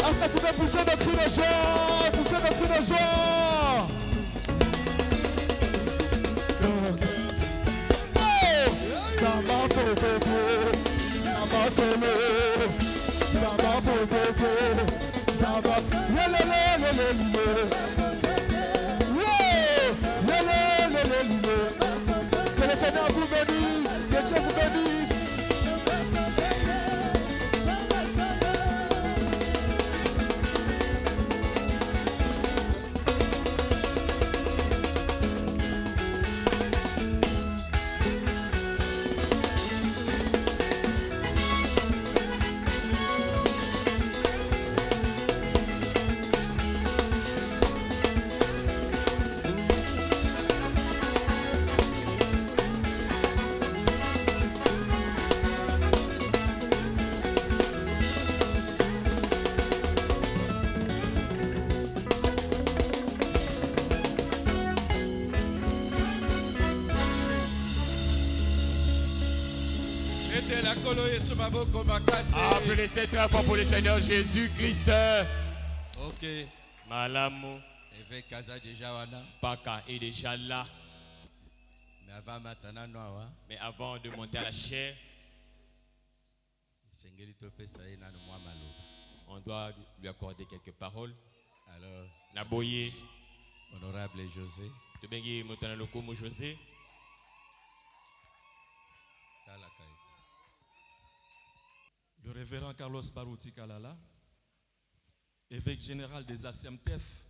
Est-ce que tu peux pousser des cris de joie? Pousser des cris de joie. Zama fotoko, Zama solo, Zama fotoko, Zama que le Seigneur vous bénisse, que Dieu vous bénisse. Appelez cette fois pour le Seigneur Jésus-Christ. Ok. Malamu. Évêque Kaza déjà wana. Paka est déjà là. Mais avant maintenant noa. Mais avant de monter à la chair, on doit lui accorder quelques paroles. Alors, Naboye. honorable José. Tubengi mutana lokumu José. Le révérend Carlos Barouti Kalala, évêque général des ACMTF.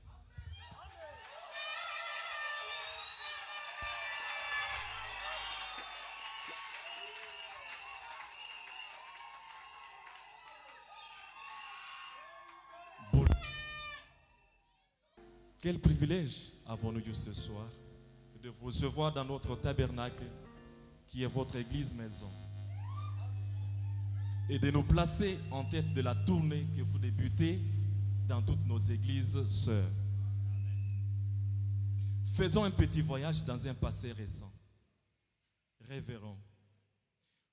Quel privilège avons-nous eu ce soir de vous recevoir dans notre tabernacle qui est votre église maison et de nous placer en tête de la tournée que vous débutez dans toutes nos églises sœurs. Faisons un petit voyage dans un passé récent. Révérend,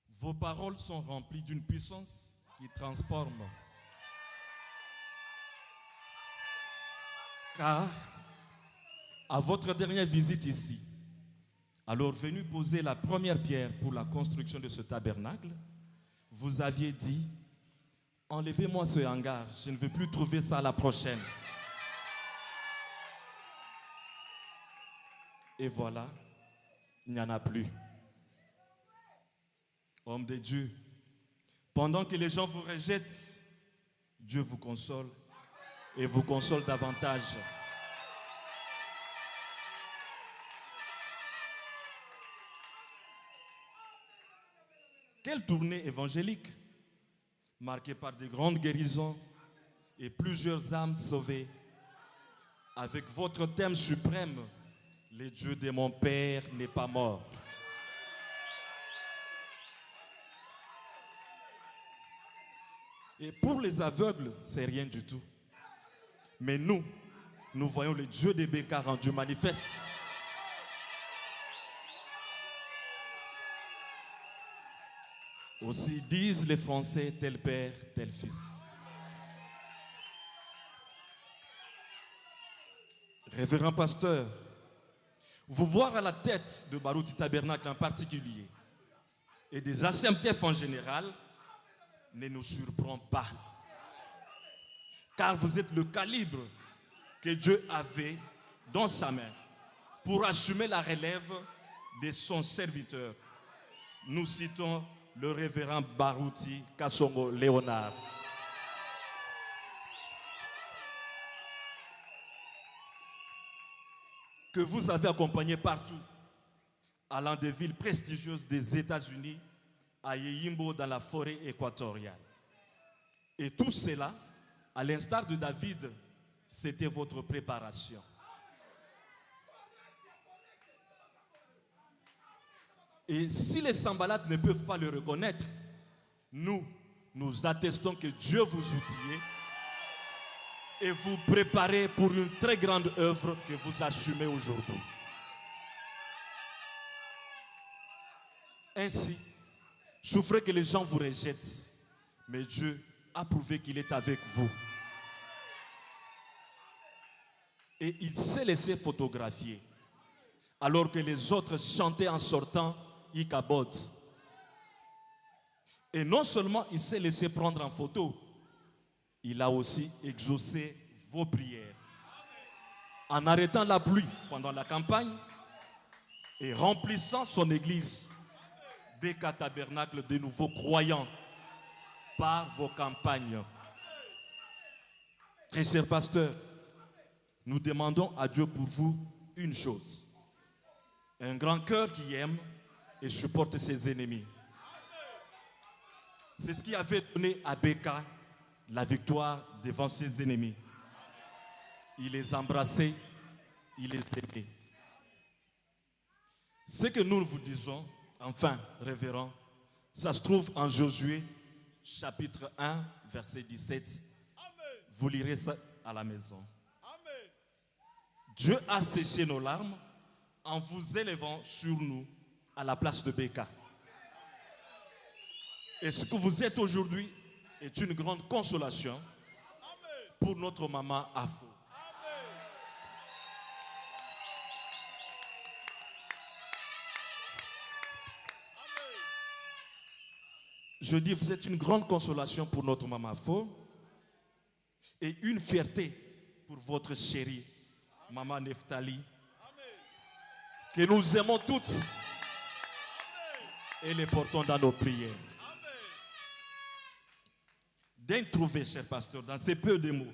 vos paroles sont remplies d'une puissance qui transforme. Car, à votre dernière visite ici, alors venu poser la première pierre pour la construction de ce tabernacle, vous aviez dit, enlevez-moi ce hangar, je ne veux plus trouver ça la prochaine. Et voilà, il n'y en a plus. Homme de Dieu, pendant que les gens vous rejettent, Dieu vous console et vous console davantage. Quelle tournée évangélique, marquée par de grandes guérisons et plusieurs âmes sauvées, avec votre thème suprême, le Dieu de mon Père n'est pas mort. Et pour les aveugles, c'est rien du tout. Mais nous voyons le Dieu des Bécas rendu manifeste. Aussi disent les Français, tel père, tel fils. Révérend pasteur, vous voir à la tête de Barouti Tabernacle en particulier et des ACMTF en général ne nous surprend pas. Car vous êtes le calibre que Dieu avait dans sa main pour assumer la relève de son serviteur. Nous citons le révérend Barouti Kassongo Léonard. Que vous avez accompagné partout, allant des villes prestigieuses des États-Unis à Yeyimbo dans la forêt équatoriale. Et tout cela, à l'instar de David, c'était votre préparation. Et si les Sambalats ne peuvent pas le reconnaître, nous attestons que Dieu vous outille et vous préparez pour une très grande œuvre que vous assumez aujourd'hui. Ainsi, souffrez que les gens vous rejettent, mais Dieu a prouvé qu'il est avec vous. Et il s'est laissé photographier. Alors que les autres chantaient en sortant Ikabod. Et non seulement il s'est laissé prendre en photo, il a aussi exaucé vos prières. En arrêtant la pluie pendant la campagne et remplissant son église, Beka Tabernacle de nouveaux croyants par vos campagnes. Très cher pasteur, nous demandons à Dieu pour vous une chose. Un grand cœur qui aime et supporte ses ennemis. C'est ce qui avait donné à Beka la victoire devant ses ennemis. Il les embrassait, il les aimait. Ce que nous vous disons, enfin, révérend, ça se trouve en Josué, chapitre 1, verset 17. Vous lirez ça à la maison. Dieu a séché nos larmes en vous élevant sur nous à la place de Beka. Et ce que vous êtes aujourd'hui est une grande consolation pour notre maman Afo. Je dis, vous êtes une grande consolation pour notre maman Afo et une fierté pour votre chérie, maman Neftali, que nous aimons toutes et les portons dans nos prières. D'introuver, cher pasteur, dans ces peu de mots,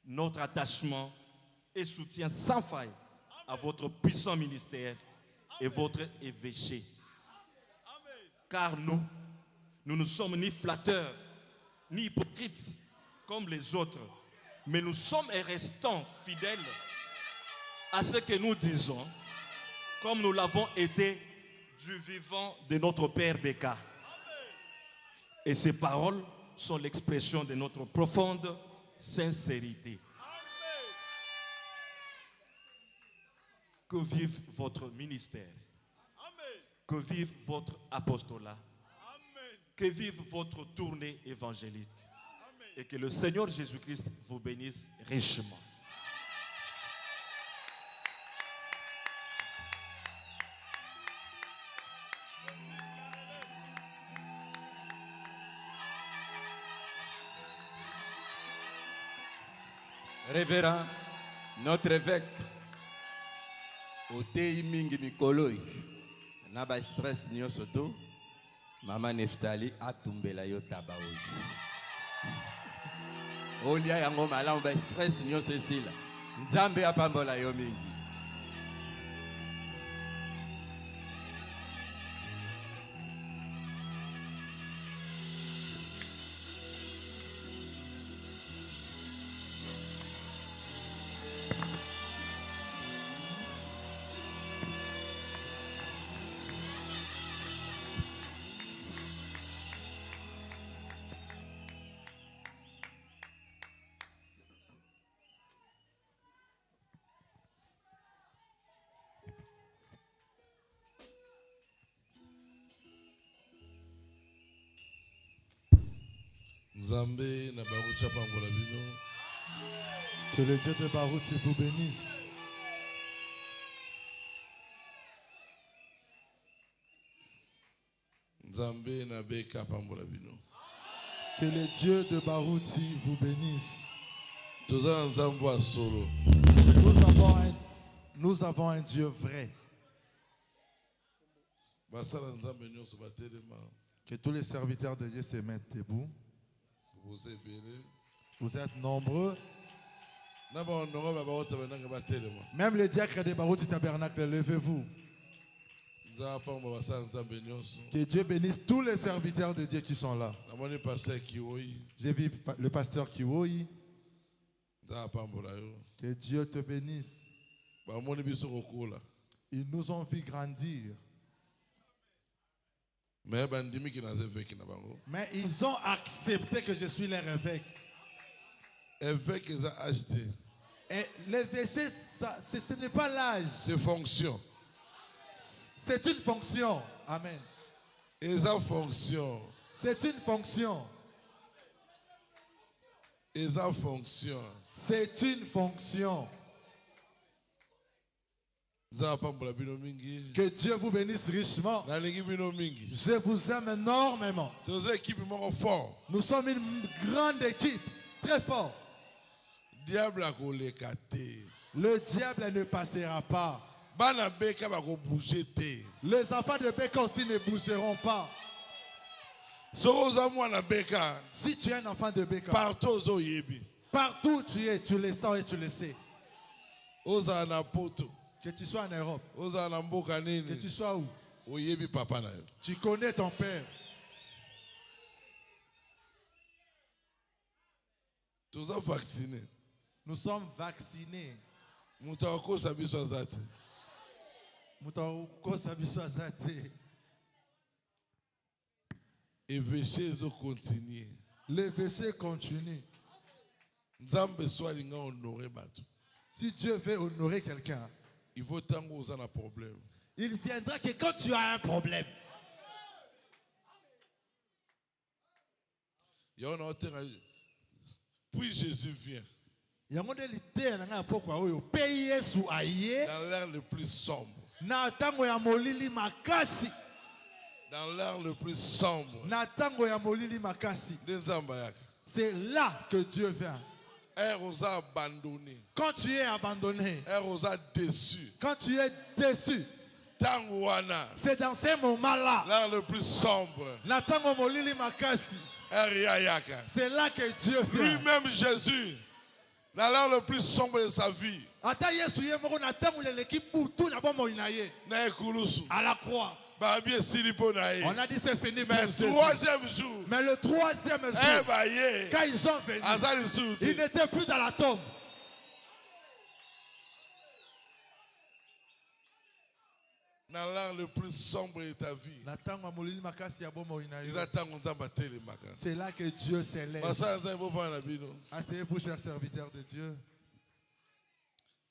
notre attachement et soutien sans faille à votre puissant ministère et votre évêché. Car nous ne sommes ni flatteurs, ni hypocrites comme les autres, mais nous sommes et restons fidèles à ce que nous disons, comme nous l'avons été du vivant de notre Père Beka. Et ces paroles sont l'expression de notre profonde sincérité. Que vive votre ministère. Que vive votre apostolat. Que vive votre tournée évangélique. Et que le Seigneur Jésus-Christ vous bénisse richement. Révérend, notre évêque, Otei Mingi Mikoloi, Naba stress nyosoto, Maman Neftali atumbela yo tabaoui. Olia yango malamu ba stress nyosesila. Nzambe apambola yo mingi. Nzambe na barucha pambola bino. Que le Dieu de Barouti vous bénisse. Nzambe na Beka pambola bino. Que le Dieu de Barouti vous bénisse. Toza nzambo a solo. Nous avons un Dieu vrai. Basala nzambe nyonso batelema. Que tous les serviteurs de Dieu se mettent debout. Vous ébélez. Vous êtes nombreux. Na ba onoro ba ba tabenanga batelema. Même les diacres de Barouti Tabernacle, levez-vous. Nzamba pambo basala nzambe nyonso. Que Dieu bénisse tous les serviteurs de Dieu qui sont là. Na moni pasteur Kiwoi. J'ai vu le pasteur Kiwoi. Nzamba pambola yo. Que Dieu te bénisse. Ba moni biso kokola. Ils nous ont vu grandir. Mais bandimi ki na évêque na bango. Mais ils ont accepté que je suis leur évêque. Évêque ils ont acheté. Et l'évêché, ce n'est pas l'âge. C'est fonction. C'est une fonction. Amen. Ils ont fonction. C'est une fonction. Et en fonction. C'est une fonction. Que Dieu vous bénisse richement. Je vous aime énormément. Nous sommes une grande équipe, très fort. Le diable ne passera pas. Les enfants de Beka aussi ne bougeront pas. Si tu es un enfant de Beka, partout où tu es, tu le sens et tu le sais. Que tu sois en Europe, que tu sois où, tu connais ton père. Nous sommes vaccinés. Et péché continue. Les péchés continuent. Si Dieu veut honorer quelqu'un, il faut tant qu'on a un problème. Il viendra que quand tu as un problème. Puis Jésus vient. Dans l'air le plus sombre. Dans l'air le plus sombre. C'est là que Dieu vient. Quand tu es abandonné, déçu. Quand tu es déçu, c'est dans ces moments-là, l'air le plus sombre. C'est là que Dieu vient. Lui-même Jésus, dans l'air le plus sombre de sa vie, à la croix, on a dit c'est fini. Mais troisième jour, mais le troisième jour, quand ils sont venus, ils n'étaient plus dans la tombe. Dans l'art le plus sombre de ta vie, c'est là que Dieu s'élève. Asseyez-vous, chers serviteurs de Dieu.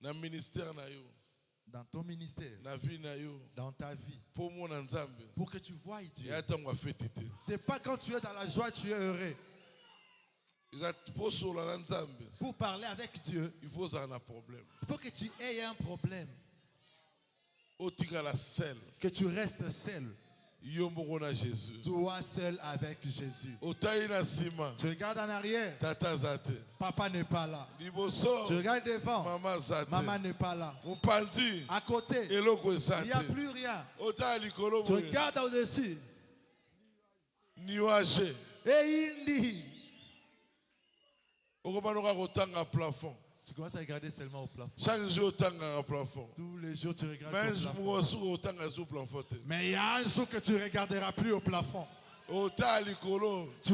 Dans ton ministère, dans ta vie, pour que tu vois Dieu. C'est pas quand tu es dans la joie, tu es heureux. Pour parler avec Dieu, il faut un problème. Il faut que tu aies un problème. Que tu restes seul. Toi seul avec Jésus. Tu regardes en arrière. Papa n'est pas là. Tu regardes devant. Maman n'est pas là. À côté, il n'y a plus rien. Tu regardes au-dessus. Et il dit. Tu commences à regarder seulement au plafond. Chaque jour, tu regardes au plafond. Tous les jours, tu regardes au plafond. Mais il y a un jour que tu ne regarderas plus au plafond. Tu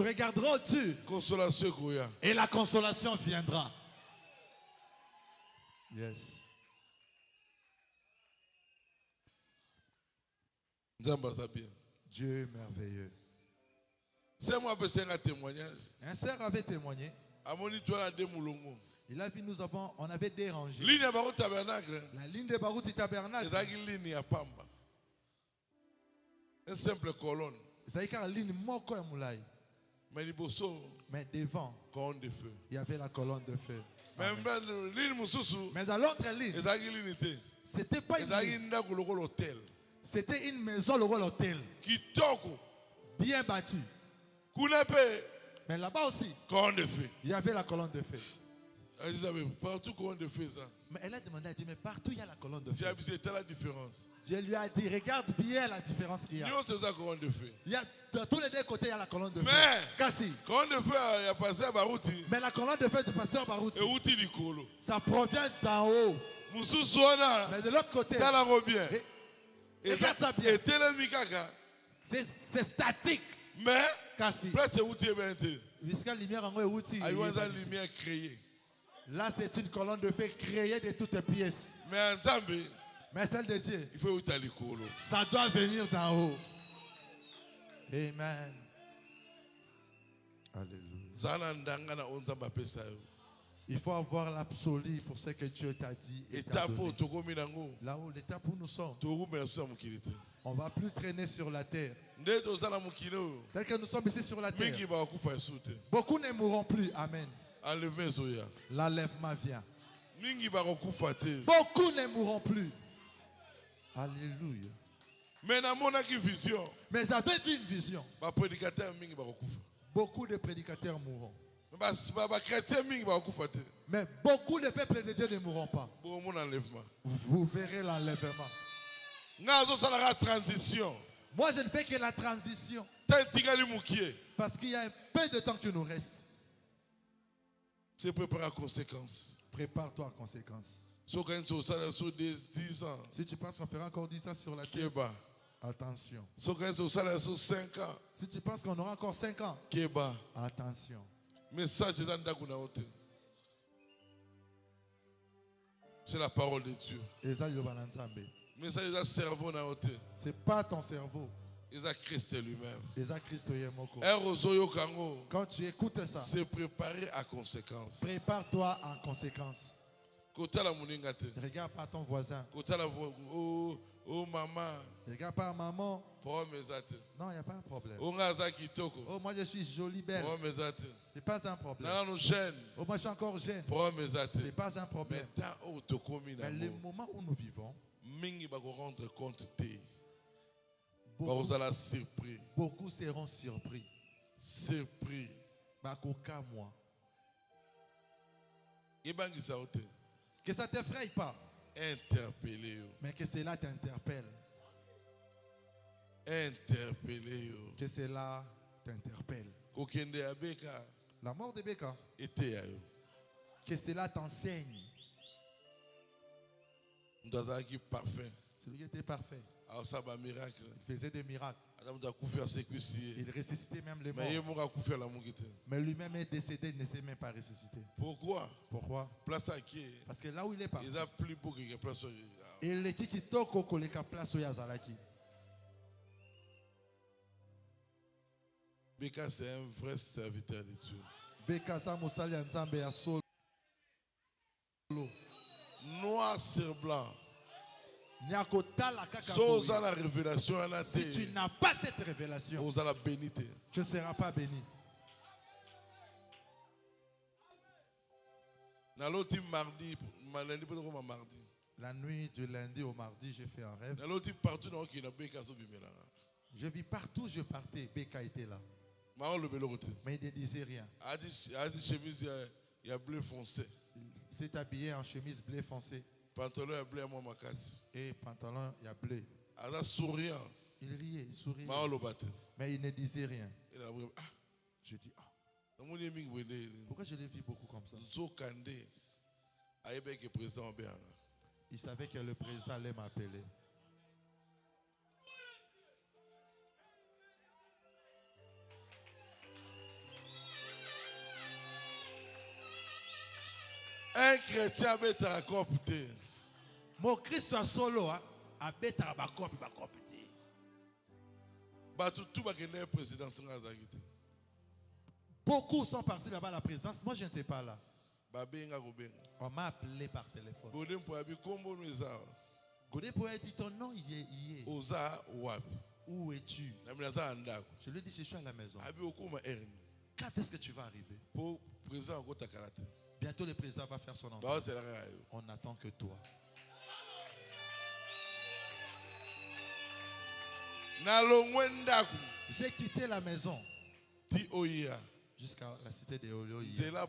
regarderas au-dessus. Et la consolation viendra. Yes. Dieu est merveilleux. Un sœur avait témoigné. Il a vu, on avait dérangé. La ligne de Barouti Tabernacle. Une simple colonne. Mais devant, il y avait la colonne de feu. Mais dans l'autre ligne, c'était pas une ligne. C'était une maison, l'hôtel. Bien battue. Mais là-bas aussi, il y avait la colonne de feu. Partout colonne de feu ça. Mais elle a demandé à Dieu, mais partout il y a la colonne de feu. C'était la différence. Dieu lui a dit, regarde bien la différence qu'il y a. Il y a de tous les deux côtés, il y a la colonne de feu. Mais colonne de feu a passé à Barouti. Mais la colonne de feu du pasteur Barouti, ça provient d'en haut. Mais de l'autre côté, regarde ça bien. C'est statique. Mais Kasi. Puisqu'il lumière en lumière créée. Là, c'est une colonne de feu créée de toutes pièces. Mais celle de Dieu, il faut ça doit venir d'en haut. Amen. Alléluia. Il faut avoir l'absolu pour ce que Dieu t'a dit. Là où l'étape où nous sommes, on ne va plus traîner sur la terre. Tel que nous sommes ici sur la terre, beaucoup ne mourront plus. Amen. L'enlèvement vient. Ningi bakokufa te. Beaucoup ne mourront plus. Alléluia. Mais na monaki vision. Mais j'avais vu une vision. Ba prédicateur mingi bakokufa. Beaucoup de prédicateurs mourront. Ba chrétien mingi bakokufa te. Mais beaucoup de peuples de Dieu ne mourront pas. Pour mon enlèvement. Vous verrez l'enlèvement. Ngazo salara transition. Moi je ne fais que la transition. Tantikali mukie. Parce qu'il y a un peu de temps qui nous reste. Se prépare à conséquence. Prépare-toi en conséquence. So quand sur 10 ans. Si tu penses qu'on fera encore 10 ans sur la terre, Keba. attention. So quand sur 5 ans. Si tu penses qu'on aura encore 5 ans, Keba. attention. Message de Ndakuna Ote. C'est la parole de Dieu. Ce Message de cerveau na Ote. n'est pas ton cerveau. Il a Christ lui-même. Quand tu écoutes ça, c'est préparer à conséquence. prépare-toi en conséquence. Regarde pas ton voisin. Oh maman. Regarde pas maman. Non, il n'y a pas un problème. Oh, moi je suis jolie, belle. C'est pas un problème. Oh, moi je suis encore jeune. C'est pas un problème. Mais le moment où nous vivons, beaucoup seront surpris. Surpris. Bakoka moi. Que ça ne t'effraie pas. Interpellé. Mais que cela t'interpelle. Interpellé. Que cela t'interpelle. La mort de Beka. Que cela t'enseigne. Parfait. Celui qui était parfait. Il faisait des miracles. Il ressuscitait même les morts. Mais lui-même est décédé, il ne s'est même pas ressuscité. Pourquoi? Parce que là où il est parti, plus beau que place. il est qui toko koleka place où yazalaki. Beka, c'est un vrai serviteur de Dieu. Beka sa mosali nzambe ya solo. Noir sur blanc. Si la révélation, tu n'as pas cette révélation, tu ne seras pas béni. La nuit du lundi au mardi, j'ai fait un rêve. Je vis partout, je partais. Beka était là. Mais il ne disait rien. Il y a bleu foncé. Il s'est habillé en chemise bleu foncé. Pantalon bleu à moi et pantalon il y a bleu. Souriant. Il riait, il souriait. Mais il ne disait rien. Je dis pourquoi je l'ai vu beaucoup comme ça? Il savait que le président allait m'appeler. Un chrétien est à compter. Mon Christ a solo a beta ba copie. Beaucoup sont partis là-bas à la présidence. Moi je n'étais pas là. On m'a appelé par téléphone. Godé pourrait dire ton nom il est. Où es-tu? Je lui ai dit je suis à la maison. Quand est-ce que tu vas arriver? Bientôt le président va faire son entrée. On n'attend que toi. J'ai quitté la maison jusqu'à la cité de Oloïa.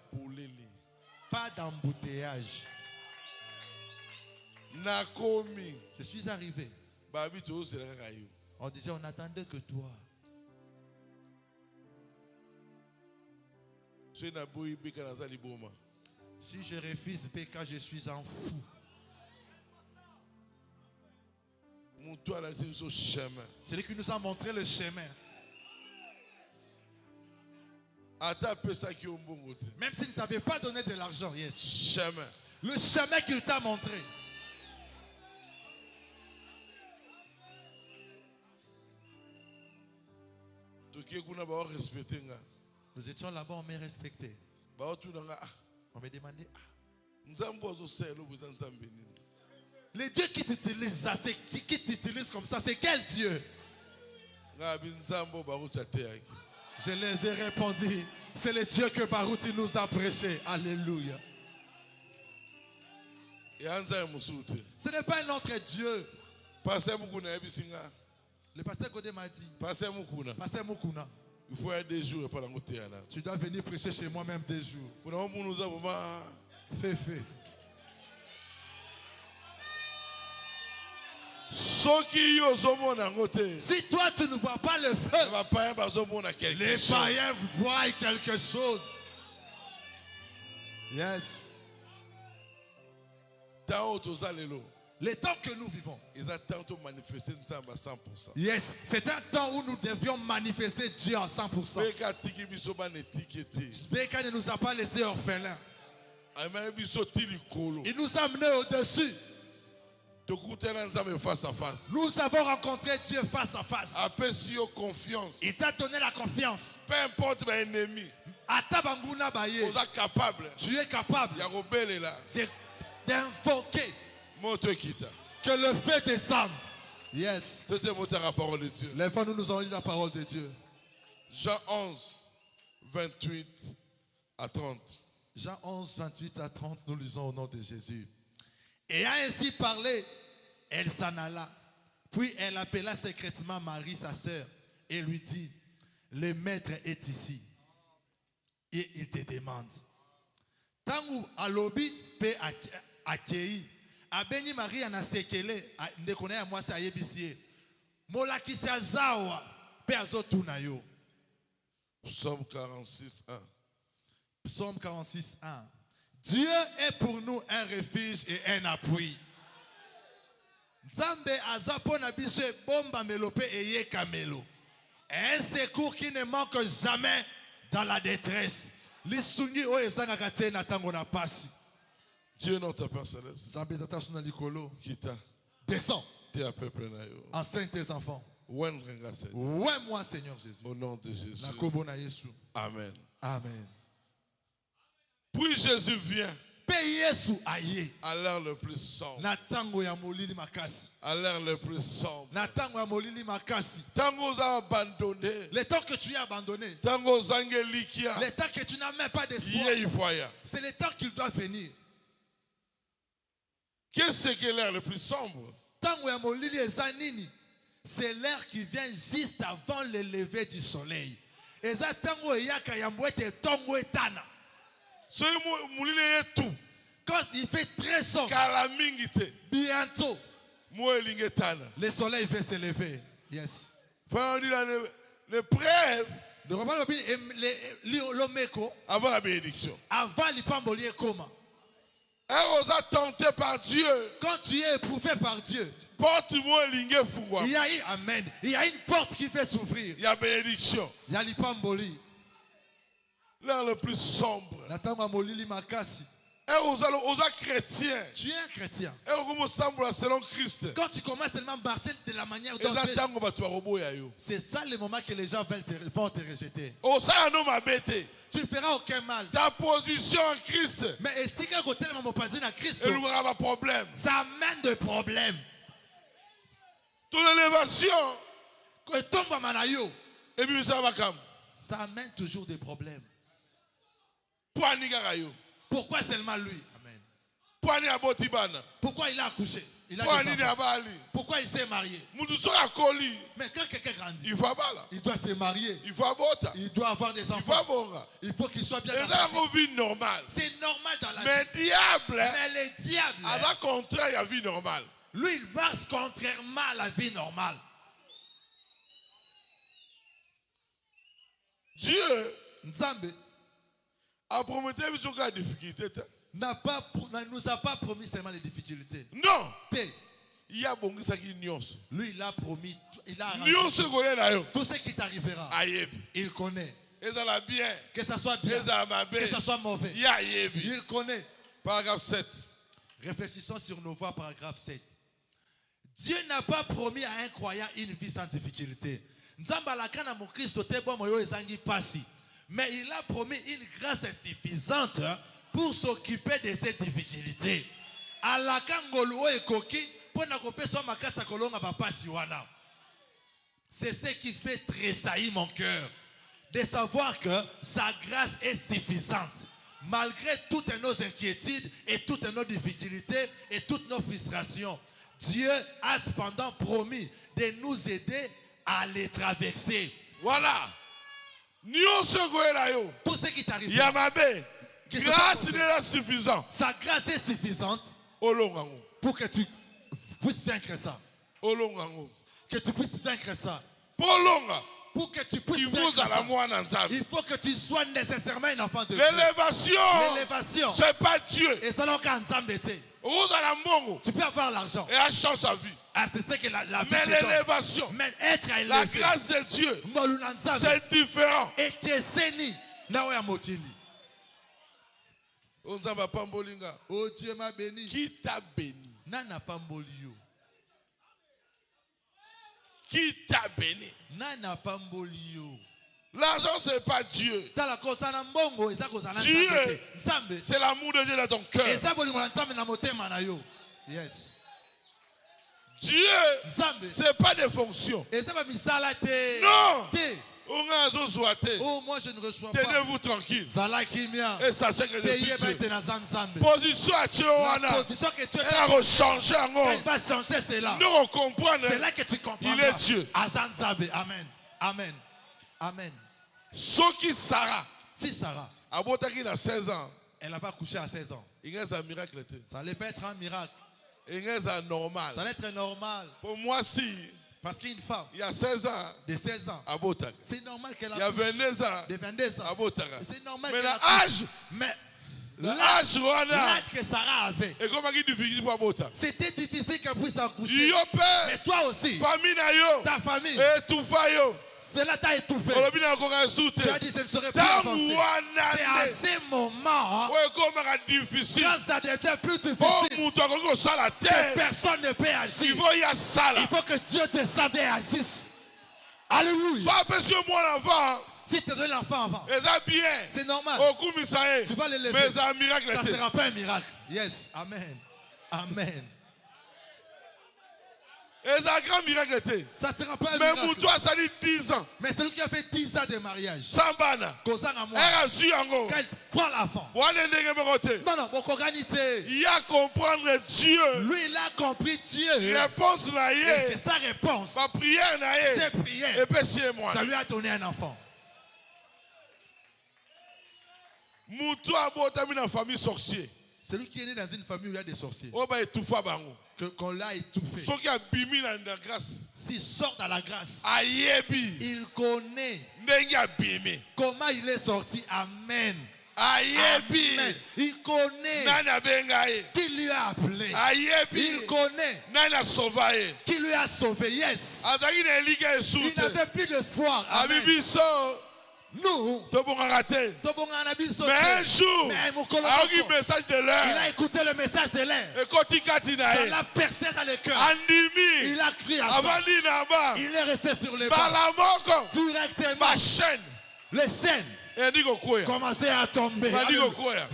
Pas d'embouteillage. Je suis arrivé. On disait on n'attendait que toi. Si je refuse Beka, je suis un fou. C'est lui qui nous a montré le chemin. Même s'il ne t'avait pas donné de l'argent, yes. Le chemin qu'il t'a montré. Nous étions là-bas, on m'a respecté. On m'a demandé, les dieux qui t'utilisent, qui t'utilisent comme ça, c'est quel Dieu? Je les ai répondu, C'est le Dieu que Barouti nous a prêché. Alléluia. Ce n'est pas un autre Dieu. Le pasteur Godé m'a dit. Pasteur Mukuna. Il faut être 2 jours et pas l'angouter. Tu dois venir prêcher chez moi même 2 jours. Fais. Si toi tu ne vois pas le feu, les païens voient quelque chose. Yes. Le temps que nous vivons. Yes, c'est un temps où nous devions manifester Dieu à 100%. Béka ne nous a pas laissé orphelins. Il nous a amenés au-dessus. Nous avons rencontré Dieu face à face. Il t'a donné la confiance. Peu importe l'ennemi. Tu es capable d'invoquer que le feu descende. Yes. Lève-nous, nous allons lire la parole de Dieu. Jean 11, 28 à 30. Jean 11, 28 à 30, nous lisons au nom de Jésus. Et a ainsi parlé, elle s'en alla. Puis elle appela secrètement Marie, sa sœur, et lui dit, le maître est ici. Et il te demande. Tangu alobi pe akei. Abeni Marie anasekele ndekone ya mwasi ayebisie. Molakisi azawa pe azotuna yo. Psaume 46, 1. Psaume 46, 1. Dieu est pour nous un refuge et un appui. Nzambe azapona biso bomba melope eye kamelo. Un secours qui ne manque jamais dans la détresse. Lisungi o ezanga katena tango na pasi. Dieu notre Père céleste. Nzambe tatasuna likolo. Kita. Descends. T'es à peu près na yo. Enseigne tes enfants. Ouais moi Seigneur Jésus. Au nom de Jésus. Amen. Amen. Puis Jésus vient à l'heure le plus sombre. À l'heure le plus sombre. Tango a abandonné. Le temps que tu es abandonné. Tango zangelikia. Le temps que tu n'as même pas d'espoir. C'est le temps qu'il doit venir. Qu'est-ce que l'heure le plus sombre? C'est l'heure qui vient juste avant le lever du soleil. Quand il fait très sombre, bientôt, le soleil va se lever. Yes. Le prêve avant la bénédiction. Avant l'ipamboli koma. Tenté par Dieu. Quand tu es éprouvé par Dieu, il y a eu amen. Il y a une porte qui fait s'ouvrir. Il y a bénédiction. Il y a l'ipamboli. L'heure le plus sombre. Chrétien. Tu es un chrétien. Selon Christ. Quand tu commences seulement à marcher de la manière dont c'est ça le moment que les gens vont te rejeter. Tu ne feras aucun mal. Ta position en Christ. Mais si tu as Christ, il y aura un problème. Ça amène des problèmes. Ton élévation. Ça amène toujours des problèmes. Pourquoi seulement lui? Amen. Pourquoi il a accouché? Il a pourquoi il s'est marié? Mais quand quelqu'un grandit, il doit se marier. Il doit avoir des enfants. Il faut qu'il soit bien dans sa vie. C'est normal dans la vie. Mais le diable, contraire à vie normale. Lui, il marche contrairement à la vie normale. Dieu Nzambe a promis des difficultés. Nous a pas promis seulement les difficultés. Non. Il y a bon lui, il a promis. Il a tout ce qui t'arrivera. Il connaît. Bien. Que ça soit bien. Que ça soit mauvais. Il connaît. Paragraphe 7. Réfléchissons sur nos voies, paragraphe 7. Dieu n'a pas promis à un croyant une vie sans difficulté. Mais il a promis une grâce suffisante pour s'occuper de ces difficultés. C'est ce qui fait tressaillir mon cœur. de savoir que sa grâce est suffisante. Malgré toutes nos inquiétudes et toutes nos difficultés et toutes nos frustrations, Dieu a cependant promis de nous aider à les traverser. Voilà. Tout ce qui t'arrive. Grâce n'est suffisante. Sa grâce est suffisante pour que tu puisses vaincre ça. Que tu puisses vaincre ça. Pour que tu puisses vaincre ça. Il faut que tu sois nécessairement un enfant de Dieu. L'élévation, c'est pas Dieu. Et ça n'a aucun embêté. Tu peux avoir l'argent. Et elle change sa vie. Ah, c'est ce que la vie mais l'élévation, être élevé, la grâce de Dieu, c'est différent. Et que c'est ni. Oh Dieu m'a béni. Qui t'a béni? Nana pambolio. Qui t'a béni? Nana pambolio. L'argent c'est pas Dieu. Dieu, c'est l'amour de Dieu dans ton cœur. Yes. Dieu, c'est pas des fonctions. Non. Oh, moi je ne reçois pas. Tenez-vous tranquille. Et sachez que je suis Dieu. Position à Dieu. Elle va changer. Elle va changer cela. Nous comprenons. C'est là que tu comprends. Il est Dieu. Amen. Amen. Amen. Si Sarah. Si Sarah. A 16 ans. Elle n'a pas couché à 16 ans. Ça miracle. Ça allait pas être un miracle. Normal. Ça allait être normal. Pour moi, si. Parce qu'une femme, il y a 16 ans, de 16 ans, c'est normal qu'elle a. Il y a 22 ans, de 22 ans, c'est normal mais qu'elle a. Mais l'âge que Sarah avait, c'était difficile qu'elle puisse accoucher. Mais toi aussi, ta famille, cela t'a étouffé. Tu as dit ce ne serait plus avancé. C'est à ces moments quand ça devient plus difficile que personne ne peut agir. Il faut que Dieu descende et agisse. Alléluia. Si tu donnes l'enfant avant, c'est normal. Tu vas l'élever. Ça ne sera pas un miracle. Yes. Amen. Amen. Ça sera pas un miracle. Mais toi, ça dit 10 ans. Mais celui qui a fait 10 ans de mariage. Sambana. Quand elle prend l'enfant. Non, il a compris Dieu. Lui, il a compris Dieu. Réponse et sa réponse, sa prière, ses prières, ça lui a donné un enfant. Celui qui est né dans une famille où il y a des sorciers. Qu'on l'a étouffé. S'il sort dans la grâce, il connaît comment il est sorti. Amen. Amen. Il connaît qui lui a appelé. Il connaît qui lui a sauvé. Yes. Il n'avait plus d'espoir. Amen. Nous, mais un jour, il a écouté le message de l'air. Ça l'a percé dans le cœur. Il a crié à ça. Il est resté sur les bancs. Directement, les chaînes commençaient à tomber.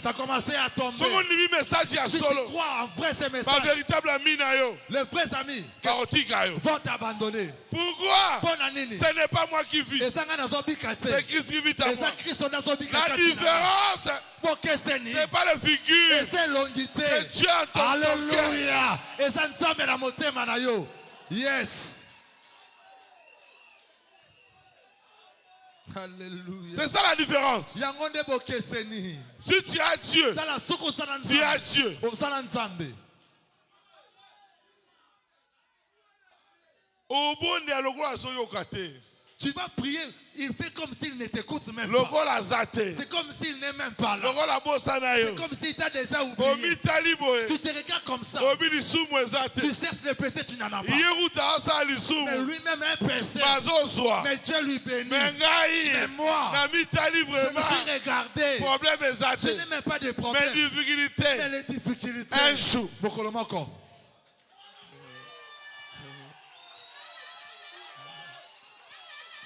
Ça commençait à tomber. Si tu crois en vrai ces messages, les vrais amis vont t'abandonner. Pourquoi? Ce n'est pas moi qui vis. C'est Christ qui vit en moi. La différence, c'est pas la figure. C'est Dieu en ton Alléluia. Yes. Alléluia. C'est ça la différence. Si tu as Dieu, tu as Dieu. Tu vas prier, il fait comme s'il ne t'écoute même pas. C'est comme s'il n'est même pas là. C'est comme s'il t'a déjà oublié. Tu te regardes comme ça. Tu cherches le péché, tu n'en as pas. Mais lui-même est un péché. Mais Dieu lui bénit. Mais moi, je me suis regardé. Je n'ai même pas de problème. Mais les difficultés. Un jour.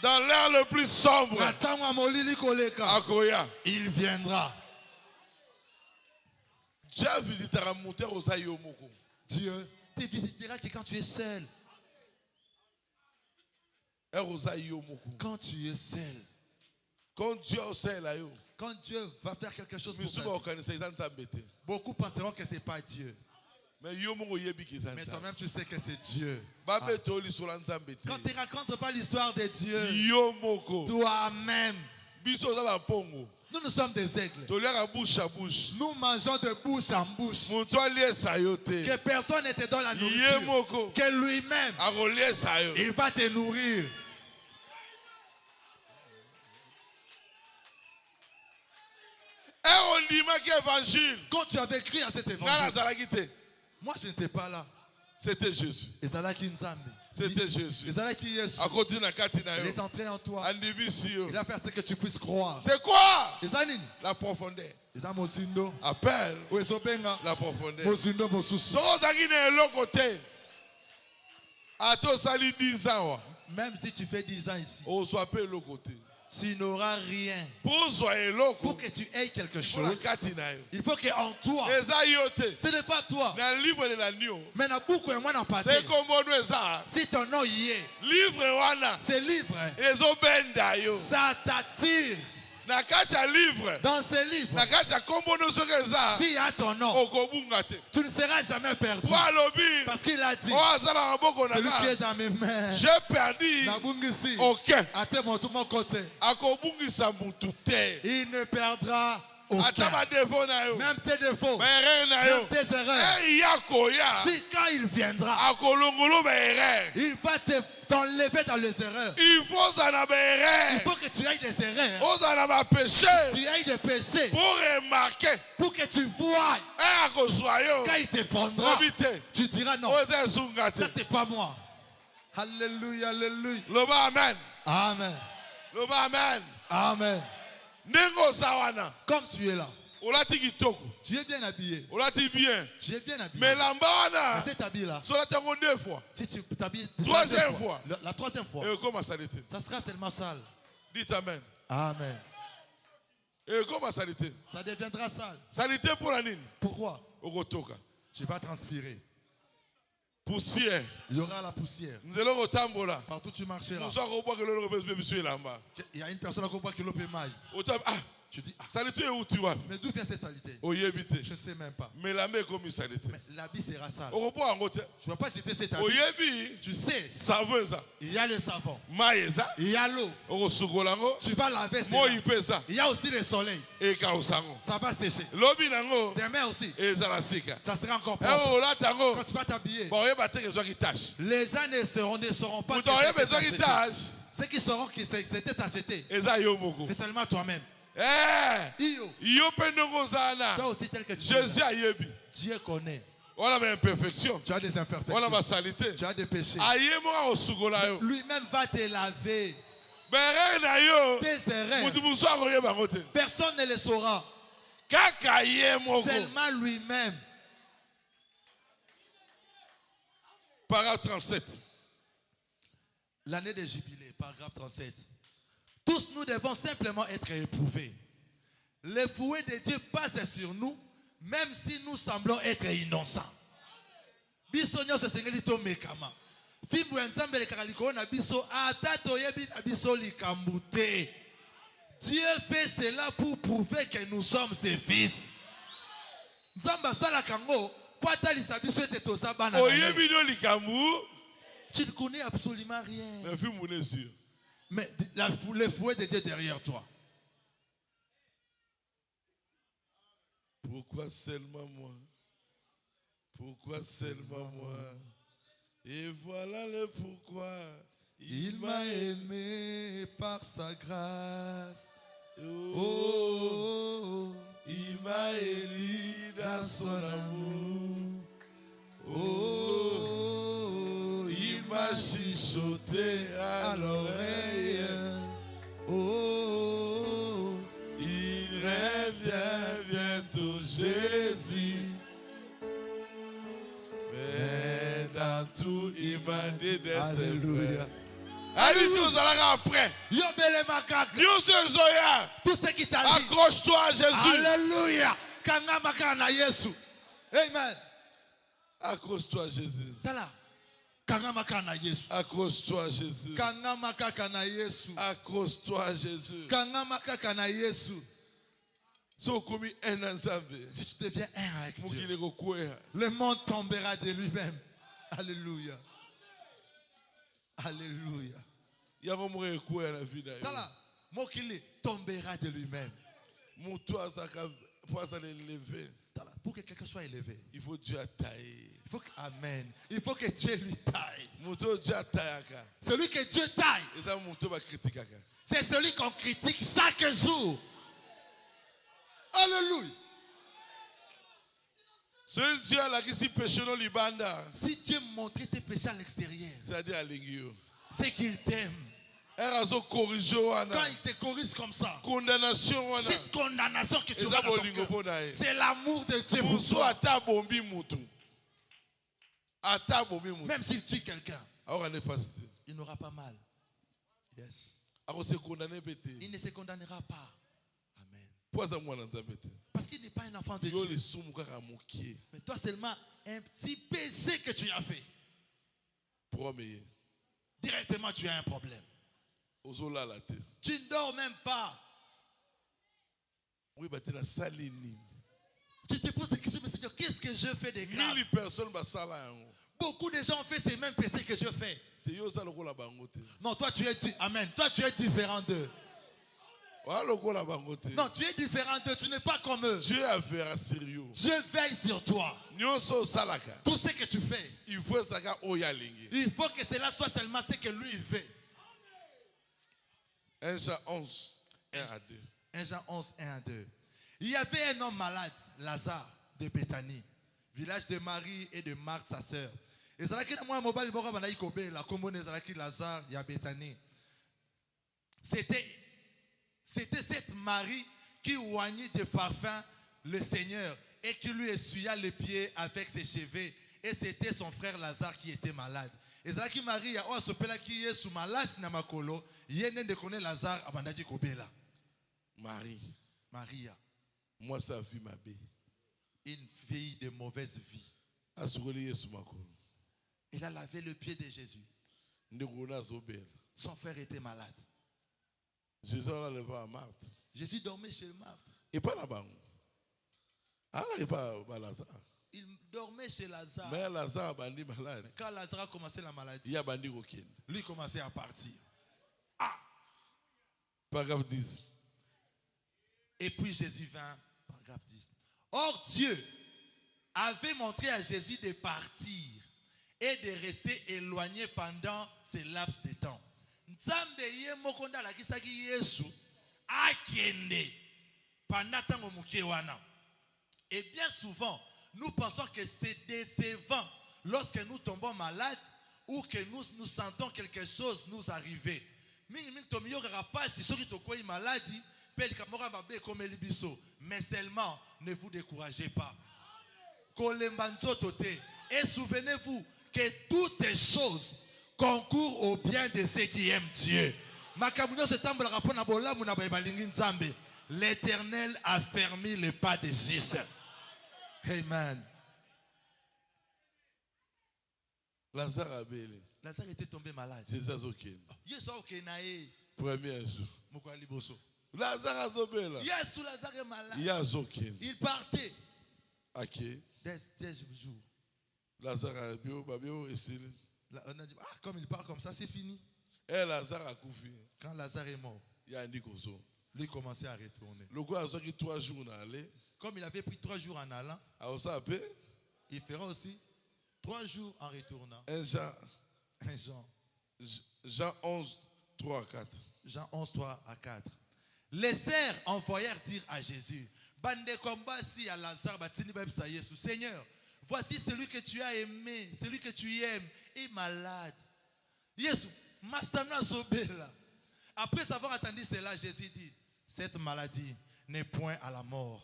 Dans l'air le plus sombre, il viendra. Dieu te visitera que quand tu es seul. Quand tu es seul. Quand Dieu va faire quelque chose pour toi, beaucoup penseront que ce n'est pas Dieu. Mais toi-même, tu sais que c'est Dieu. Quand tu ne racontes pas l'histoire de Dieu, toi-même, nous sommes des aigles. Nous mangeons de bouche en bouche. Que personne ne te donne la nourriture. Que lui-même, il va te nourrir. Quand tu avais écrit à cet évangile, moi je n'étais pas là. C'était Jésus. C'était Jésus. Il est entré en toi. Il a fait ce que tu puisses croire. C'est quoi? La profondeur. Appelle la profondeur. Même si tu fais 10 ans ici, tu n'auras rien. Pour que tu aies quelque chose, il faut qu'en toi, ce n'est pas toi. Mais si ton nom y est, ce livre, ça t'attire. Dans ce livre, s'il y a ton nom, tu ne seras jamais perdu. Parce qu'il a dit, celui qui est dans mes mains, j'ai perdu aucun. Il ne perdra aucun. Même tes défauts, même tes erreurs. Si quand il viendra, il va t'enlever dans les erreurs. Il faut que tu ailles des erreurs. Tu ailles des péchés. Pour remarquer. Pour que tu vois. Quand il te prendra, tu diras non. Ça c'est pas moi. Alléluia, alléluia. Amen. Amen. Amen. Amen. Comme tu es là, tu es bien habillé. Tu es bien habillé. Mais cet habit-là, si tu t'habilles la troisième fois, ça sera seulement sale. Dites Amen. Amen. Ça deviendra sale. Salité pour la nine. Pourquoi? Tu vas transpirer. Poussière. Il y aura la poussière. Partout tu marcheras. Il y a une personne qui voit que l'eau peut maille. Tu dis, mais d'où vient cette saleté? Je ne sais même pas. Mais l'habit sera sale. Tu ne vas pas jeter cet habit. Tu sais, il y a le savon. Il y a l'eau. Tu vas laver cela. Il y a aussi le soleil. Ça va sécher. Demain aussi. Ça sera encore propre. Quand tu vas t'habiller, les gens ne sauront pas que ceux qui sauront que c'était acheté, c'est seulement toi-même. Toi aussi tel que tu Jésus a yebi. Dieu connaît. On a des imperfections. Tu as des imperfections. On a la saleté. Tu as des péchés. Lui-même va te laver. Tes erreurs. Personne ne le saura. Seulement lui-même. Paragraphe 37. L'année des jubilés, paragraphe 37. Tous nous devons simplement être éprouvés. Le fouet de Dieu passe sur nous, même si nous semblons être innocents. Bisonyo se sengeli to mekama. Fimbu ensemble le karaliko na biso atato yebi na biso likambute. Dieu fait cela pour prouver que nous sommes ses fils. Nzamba sala kango pata lisabiso ete tozaba na. Oyebi no likambu. Tu ne connais absolument rien. Mais fimbu ne sûr. Mais le fouet de Dieu derrière toi. Pourquoi seulement moi? Pourquoi seulement moi? Et voilà le pourquoi. Il m'a aimé par sa grâce. Oh, il m'a élu dans son amour. Oh, il m'a chuchoté à l'oreille. Oh, il revient bientôt Jésus. Mais dans tout, il m'a dit d'être prêt. Après. Tout ce qui t'a dit. Accroche-toi à Jésus. Alléluia. Amen. Accroche-toi à Jésus. Accroche-toi Jésus. Accroche-toi Jésus. Si tu deviens un avec Dieu, le monde tombera de lui-même. Alléluia. Alléluia. Voilà, Mokili tombera de lui-même. Pour que quelqu'un soit élevé, il faut Dieu tailler. Il faut que, amen. Il faut que Dieu lui taille. Celui que Dieu taille, c'est celui qu'on critique chaque jour. Alléluia. Si Dieu montrait tes péchés à l'extérieur, c'est qu'il t'aime. Quand il te corrige comme ça, cette condamnation que tu as dans ton cœur, c'est l'amour de Dieu pour toi. Même s'il tue quelqu'un, il n'aura pas mal. Yes. Il ne se condamnera pas. Amen. Parce qu'il n'est pas un enfant de Dieu. Mais toi seulement un petit péché que tu as fait. Directement tu as un problème. Tu ne dors même pas. Tu te poses des questions, mais Seigneur, qu'est-ce que je fais de grave? Beaucoup de gens ont fait ces mêmes péchés que je fais. Non, toi tu es amen. Toi tu es différent d'eux. Non, tu es différent d'eux, tu n'es pas comme eux. Dieu veille sur toi. Tout ce que tu fais, il faut que cela soit seulement ce que lui veut. 1 Jean 11, 1 à 2. 1 Jean 11, 1 à 2. Il y avait un homme malade, Lazare, de Béthanie, village de Marie et de Marthe, sa sœur. Et c'était cette Marie qui oignit de parfum le Seigneur et qui lui essuya les pieds avec ses cheveux. Et c'était son frère Lazare qui était malade. Et c'est là que Marie a osopela qui est sous malade na makolo, yene de connaître Lazare abandaki kobela. Maria. Moi sa fille m'a bé. Une fille de mauvaise vie. Il a lavé le pied de Jésus. Son frère était malade. Jésus dormait chez Marthe. Et pas là-bas. Il dormait chez Lazare. Mais Lazare a été malade. Quand Lazare a commencé la maladie, lui commençait à partir. Paragraphe 10. Et puis Jésus vint. Paragraphe 10. Or Dieu avait montré à Jésus de partir et de rester éloigné pendant ces laps de temps. Nzambe ye mokonda la kisaki Yesu akende pendant tango mukie wana. Et bien souvent, nous pensons que c'est décevant lorsque nous tombons malades ou que nous sentons quelque chose nous arriver. Mais seulement, ne vous découragez pas. Et souvenez-vous que toutes les choses concourent au bien de ceux qui aiment Dieu. L'Éternel a fermé les pas des justes. Amen. Lazare était tombé malade. Premier jour. Lazare est malade. Il partait. Des jours. Lazare a dit, on a dit, comme il part comme ça, c'est fini. Quand Lazare est mort, lui commençait à retourner. Comme il avait pris 3 jours en allant, il fera aussi 3 jours en retournant. Jean 11, 3 à 4. Jean 11, 3 à 4. Les sœurs envoyèrent dire à Jésus, Seigneur, voici celui que tu as aimé, celui que tu aimes, est malade. Après avoir entendu cela, Jésus dit, cette maladie n'est point à la mort,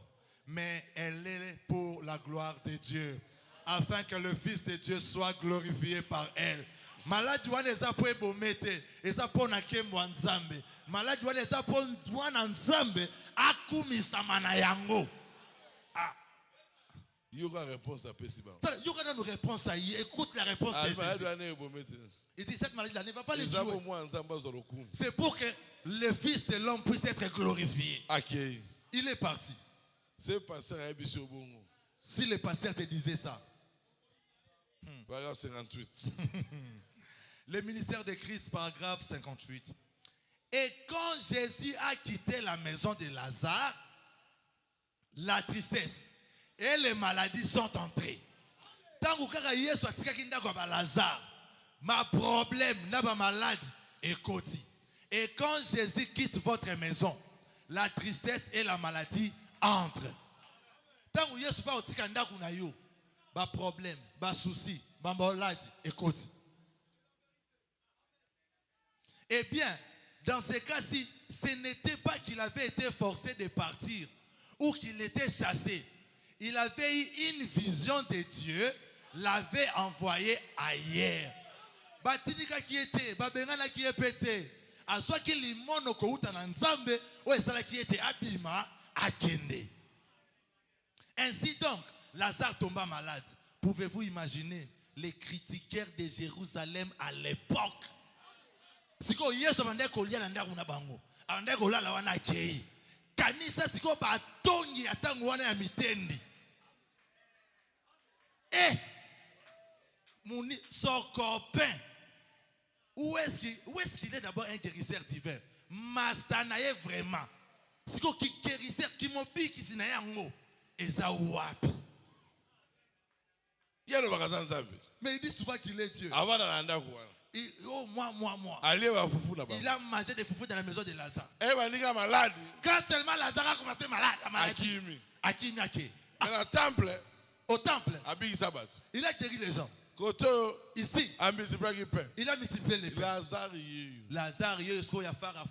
mais elle est pour la gloire de Dieu, afin que le Fils de Dieu soit glorifié par elle. Maladie wana eza po ebomete, eza po na kembo nzambe. Maladie wana eza po wana nzambe akumisa mana yango. Il y aura réponse à Pessiba. Il y aura une réponse à y. Écoute la réponse. Il dit cette maladie-là ne va pas les tuer. C'est pour que le Fils de l'homme puisse être glorifié. Il est parti. Si le pasteur te disait ça. Paragraphe 58. Le ministère de Christ, paragraphe 58. Et quand Jésus a quitté la maison de Lazare, la tristesse et les maladies sont entrées. Tant que Yesu atikaki ndako ba Lazare, ma problème n'a pas malade et koti. Et quand Jésus quitte votre maison, la tristesse et la maladie entrent. Tant que Yesu pas otika ndako na yo, ba problème, ba souci, ba maladie et koti. Eh bien, dans ce cas-ci, ce n'était pas qu'il avait été forcé de partir ou qu'il était chassé. Il avait eu une vision de Dieu, l'avait envoyé ailleurs. Batinika qui était, babengana qui est pété. A soit qu'il limono ko uta na nzambe, ou esala qui était abima akende. Ainsi donc, Lazare tomba malade. Pouvez-vous imaginer les critiqueurs de Jérusalem à l'époque? Siko Yesu bande ko lia na ndaku na bango. Ande ko lala wana kei. Kanisa siko batongi atangu wana ya mitendi. Son copain. Où est-ce qu'il est d'abord un guérisseur divin? Mastanaye vraiment. Siko ki guérisseur ki mobi ki sinaya ngo. Eza wapi? Yalo bakazan zambi. Mais il dit souvent qu'il est Dieu. Avant na ndaku wana. Moi. Il a mangé des foufous dans la maison de Lazare. Malade. Quand seulement Lazare a commencé malade, Akimi. Au temple, il a guéri les gens. Ici, il a multiplié les pains. Lazare, il y a fara.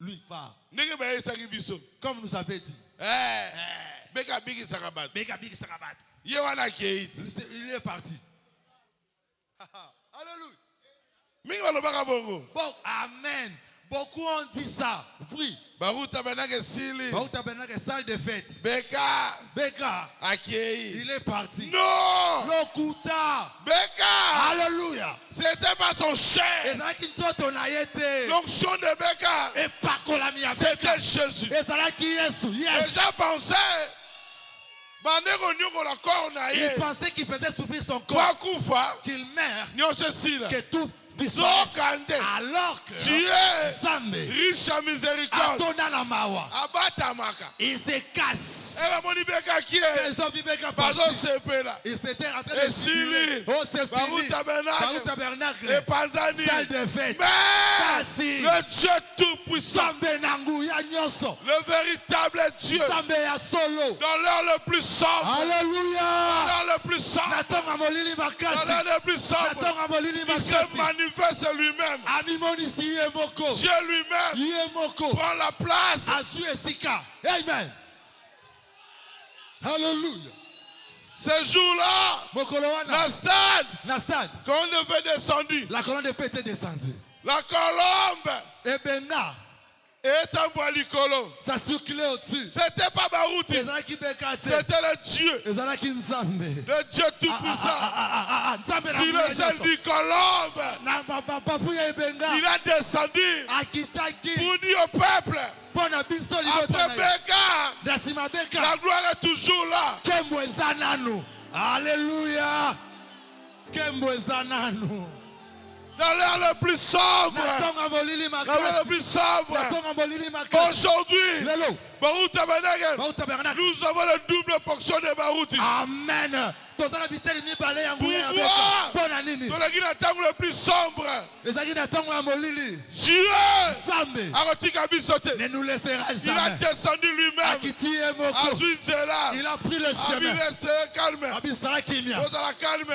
Lui part. Comme nous avait dit. Beka bigi sakabat. Il est parti. Alléluia. Bon, amen. Beaucoup ont dit ça. Oui. Baruta benake salle de fête. Beka. Il est parti. Non. Lokuta. Beka. Alléluia. C'était pas son chef. L'onction de Beka. C'était Jésus. Les gens pensaient. Il pensait qu'il faisait souffrir son corps. Qu'il meurt. Que tout alors que Dieu riche en miséricorde il se casse. Ils ont vu Beka partir. Ils s'étaient rentrés de jubiler. Oh, c'est fini. Tabernacle. Salle de fête. Mais le Dieu tout-puissant, le véritable Dieu, dans l'heure le plus sombre, alléluia, dans l'heure le plus sombre, il se manifeste lui-même. Dieu lui-même prend la place. Amen. Alléluia. Ce jour-là, la stade, quand on devait descendu, la colonne de feu était descendue. La colombe est en bois licolo. Ça circulait au-dessus. C'était pas Barouti. C'était le Dieu. Le Dieu tout-puissant. Si le seul du colombe, il a descendu pour dire au peuple. Après Beka, la gloire est toujours là. Alléluia. Dans l'heure le plus sombre. Aujourd'hui, nous avons le double portion de Barouti. Amen. Pourquoi? Le plus sombre. Dieu ne nous laissera jamais. Il a descendu lui-même. Il a pris le chemin.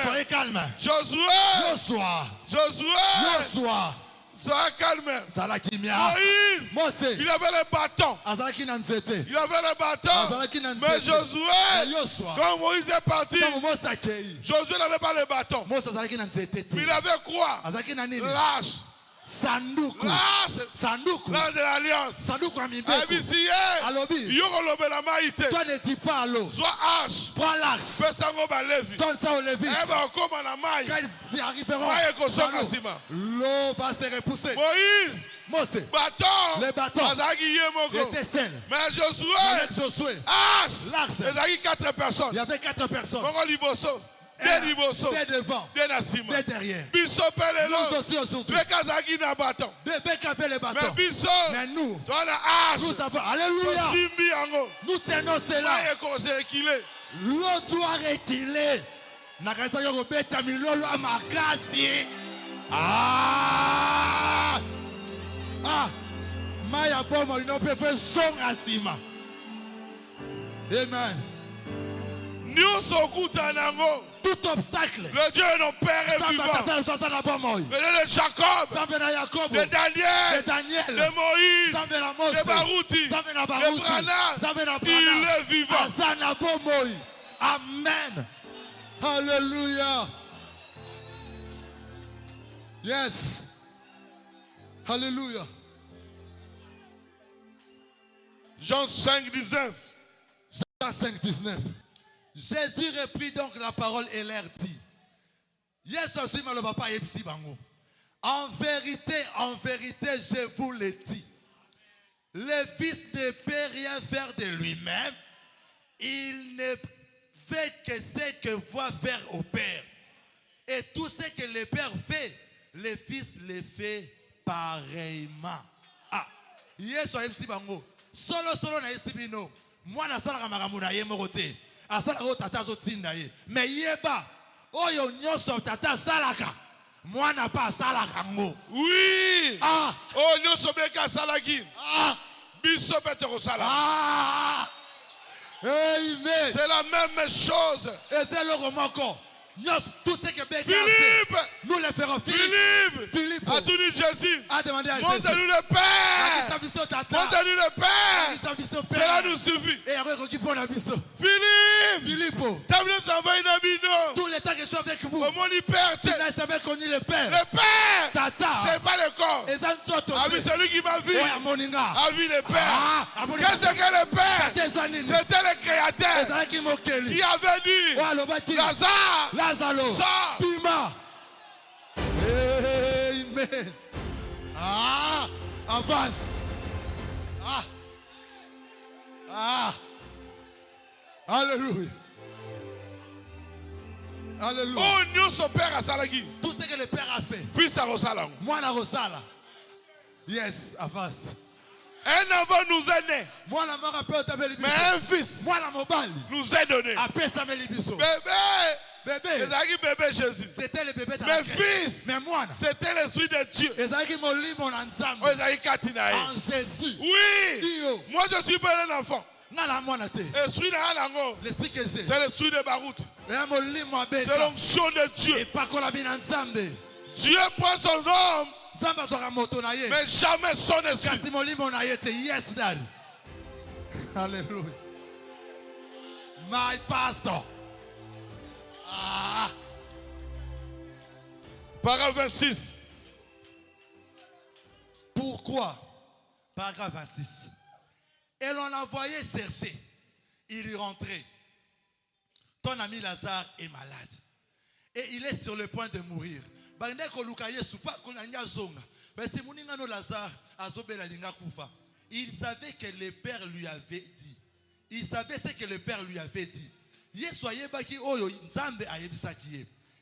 Soyez calme. Josué. Sois calme. Moïse, il avait le bâton. Mais Josué, quand Moïse est parti, Josué n'avait pas le bâton. Mais il avait quoi? L'âge. Sanduku. Sanduku. L'âge de l'alliance. Sanduku amibeko. Abisiye. Alobi. Yokolobela maïté. Toi ne dis pas à l'eau. Sois arche. Prends l'arche. Pesango ba levi. Donne ça aux Lévites. Okoma na maï. Quand ils arriveront, l'eau va se repousser. Moïse. Mose. Bâton. Les bâtons. Ils étaient seuls. Mais Josué. Arche. L'arche. Il y avait 4 personnes. Il y avait 4 personnes. Des devant, des derrière. Nous aussi aujourd'hui. Beka avait les bâtons. Mais nous avons, alléluia, nous tenons cela. L'eau doit reculer. Nakaza yoko beta milolo amakasi. Maya bomo ino peut faire son asima. Amen. Tout obstacle. Le Dieu de nos pères est vivant. Le Dieu de Jacob, de Daniel, de Moïse, de Barouti, de Branham, il est vivant. Amen. Alléluia. Yes. Alléluia. Jean 5, 19. Jean 5, 19. Jésus reprit donc la parole et leur dit, en vérité, je vous le dis, le Fils ne peut rien faire de lui-même, il ne fait que ce que voit faire au Père. Et tout ce que le Père fait, le Fils le fait pareillement. Yesu ayebisi bango, solo na yesibino, mwana salaka makambo na ye moko te. Asala o tata zotinda ye. Mais yeba oyo nyoso tata salaka. Mwana pa salaka ngo. Oui. Oh nyoso beka salaki. Biso petero salaka. Amen. C'est la même chose. Et c'est le romoko. Tout ce que Beka Philippe, fait, nous le ferons. Philippe a tout dit Jésus. A demandé à Jésus. Montre-nous le Père. Montre-nous le Père. Cela nous suffit. Philippe. Tout le temps que je suis avec vous. Comment il perd? Tu n'as jamais connu le Père. Le Père. Tata. C'est pas le corps. A vu celui qui m'a vu. A vu le Père. Qu'est-ce que le Père? C'était le Créateur qui avait dit Lazare. Pima. Amen. Avance. Alléluia. Alléluia. Oh, nous sommes Père à Salagi. Tout ce que le Père a fait. Fils à Rosala. Moi la Rosala. Yes, avance. Un enfant nous est né. Mais un fils nous est donné. Bébé, Jésus. C'était le bébé mais fils, c'était l'esprit de Dieu. En Jésus. Oui. Moi je suis pas un enfant. L'esprit que j'ai. C'est l'esprit de Barout. C'est l'onction de Dieu. Dieu prend son homme. Mais jamais son esprit. Yes, Daddy. Hallelujah. My pastor. Paragraphe 26. Pourquoi? Paragraphe 26. Et l'on l'a envoyé chercher. Il y rentrait. Ton ami Lazare est malade. Et il est sur le point de mourir. Il savait que le Père lui avait dit. Il savait ce que le Père lui avait dit.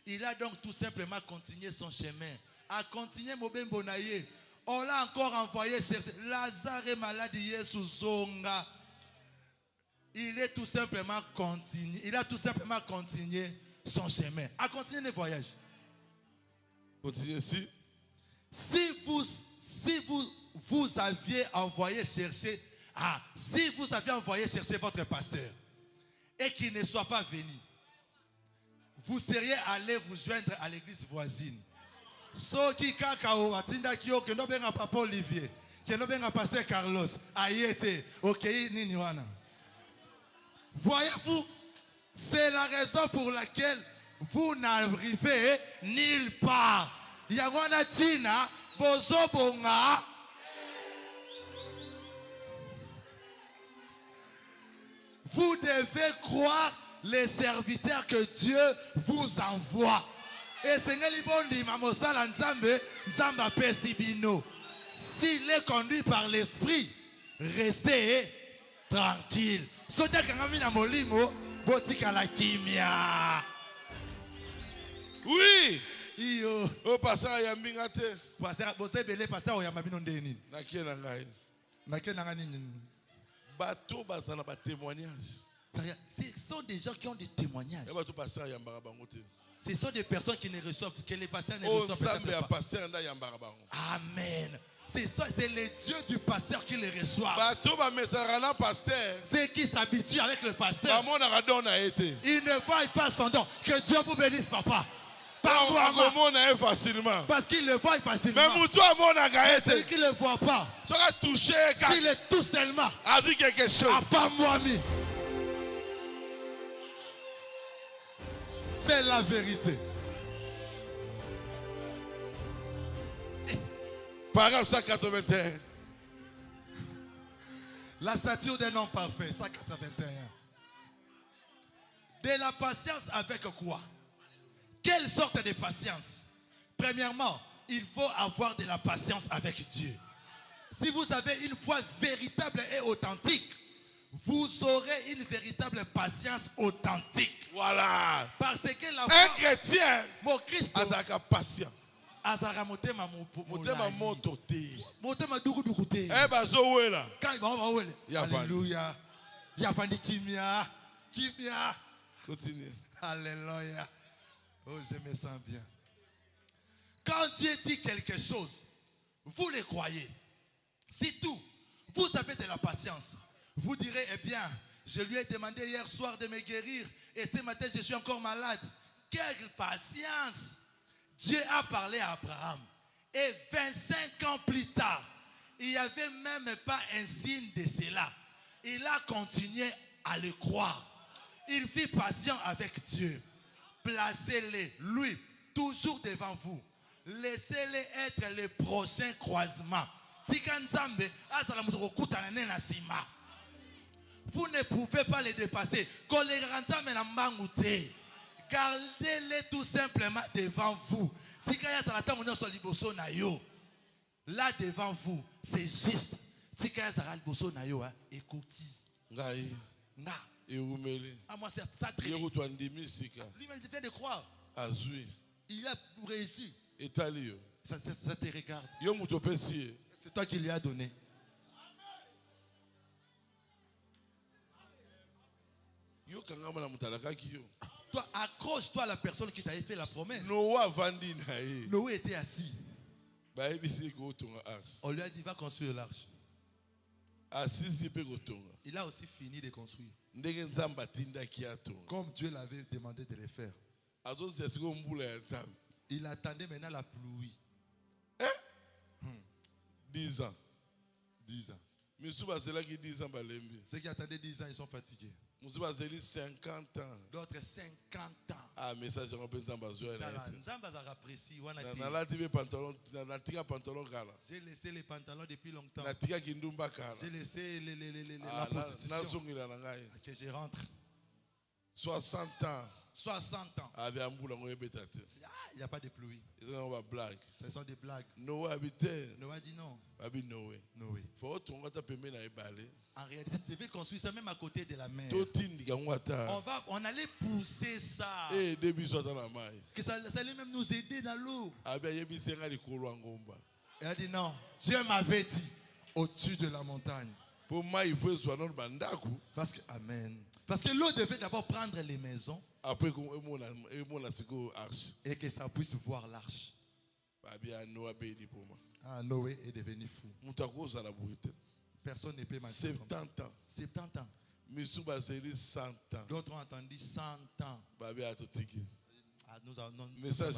Il a donc tout simplement continué son chemin. A continué Mobembo Naye. On l'a encore envoyé chercher. Lazare est malade, Zonga. Il a tout simplement continué son chemin. A continué le voyage. Continuez ici. Si vous aviez envoyé chercher, si vous aviez envoyé chercher votre pasteur et qu'il ne soit pas venu, vous seriez allé vous joindre à l'église voisine. Soki kakao atinda kio que no benga papa Olivier, que no benga pasteur Carlos, ayete, ok nini wana. Voyez-vous, c'est la raison pour laquelle vous n'arrivez nulle part. Yangwana tina Bozobonga. Vous devez croire les serviteurs que Dieu vous envoie. Et Seigneur Libondi Mamosala Nzambe, Nzamba Pesibino. S'il est conduit par l'esprit, restez tranquille. Sotia Kangamina Molimo, Botika la Kimia. Oui. Iyo. Au passage, il y a Mingate. Bosse Belé, passage, il y a Mabino Ndeni. Nakienangai. Nakienangani. Bateau, bazana ba témoignage. Ce sont des gens qui ont des témoignages. Ce sont des personnes qui ne reçoivent, que les pasteurs ne reçoivent pas. Amen. C'est le Dieu du pasteur qui les reçoit. Ceux qui s'habituent avec le pasteur. Il ne voit pas son don. Que Dieu vous bénisse, papa. Parce qu'il le voit facilement. Et celui qui ne le voit pas, s'il est tout seulement, a dit quelque chose. Pas moi, c'est la vérité. Paragraphe 181. La stature d'un homme parfait, 181. De la patience avec quoi? Quelle sorte de patience? Premièrement, il faut avoir de la patience avec Dieu. Si vous avez une foi véritable et authentique, vous aurez une véritable patience authentique. Voilà. Parce que la foi, un chrétien, mon Christ, azaka patient. Azara motema moto te. Motema dugu te. Eh bazo wela. Quand il va wele. Alléluia. Yafandi kimia. Kimia. Continue. Alléluia. Oh, je me sens bien. Quand Dieu dit quelque chose, vous le croyez. C'est tout. Vous avez de la patience. Vous direz, eh bien, je lui ai demandé hier soir de me guérir et ce matin je suis encore malade. Quelle patience! Dieu a parlé à Abraham. Et 25 ans plus tard, il n'y avait même pas un signe de cela. Il a continué à le croire. Il fut patient avec Dieu. Placez-le, lui, toujours devant vous. Laissez-le être le prochain croisement. Vous ne pouvez pas les dépasser. Gardez-les tout simplement devant vous. Là devant vous, c'est juste. Écoutez. Moi, c'est ça très bien. Lui-même, il vient de croire. Il a réussi. Ça te regarde. C'est toi qui lui as donné. Toi, accroche-toi à la personne qui t'avait fait la promesse. Noé était assis. On lui a dit, va construire l'arche. Il a aussi fini de construire. Comme Dieu l'avait demandé de le faire. Il attendait maintenant la pluie. 10 ans. 10 ans. 10 ans. Ceux qui attendaient 10 ans, ils sont fatigués. 50 ans. D'autres 50 ans. Ah, mais ça, j'ai J'ai laissé les pantalons depuis longtemps. J'ai laissé la prostitution. Que je rentre. 60 ans. 60 ans. Il n'y a pas de pluie. Ce sont des blagues. Noé dit non. Noé. En réalité, tu devais construire ça même à côté de la mer. On allait pousser ça. Que ça allait même nous aider dans l'eau. Il a dit non. Dieu m'avait dit au-dessus de la montagne. Parce que, amen. Parce que l'eau devait d'abord prendre les maisons. Et que ça puisse voir l'arche. Ah, Noé est devenu fou. Personne ne peut m'entendre. 70 ans. 70 ans. 100 ans. D'autres ont entendu 100 ans. Ah, nous avons, message.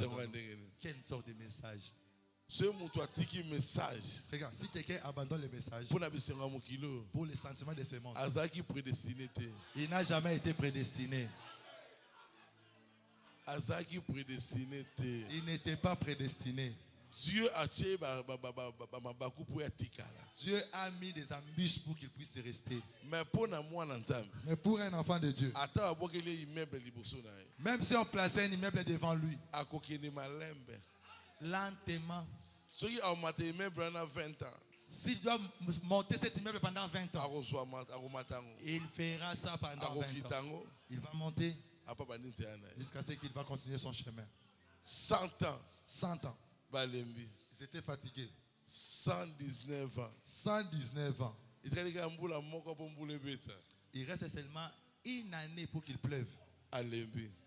Quelle sorte de message? Regarde, si quelqu'un abandonne le message pour les sentiments de ses mondes, il n'a jamais été prédestiné. Il n'était pas prédestiné. Dieu a mis des embûches pour qu'il puisse rester. Mais pour un enfant de Dieu, même si on plaçait un immeuble devant lui, lentement, s'il doit monter cet immeuble pendant 20 ans, il fera ça pendant 20 ans. Il va monter jusqu'à ce qu'il va continuer son chemin. 100 ans. 100 ans. Ils étaient fatigués. 119 ans. 119 ans. Il reste seulement une année pour qu'il pleuve.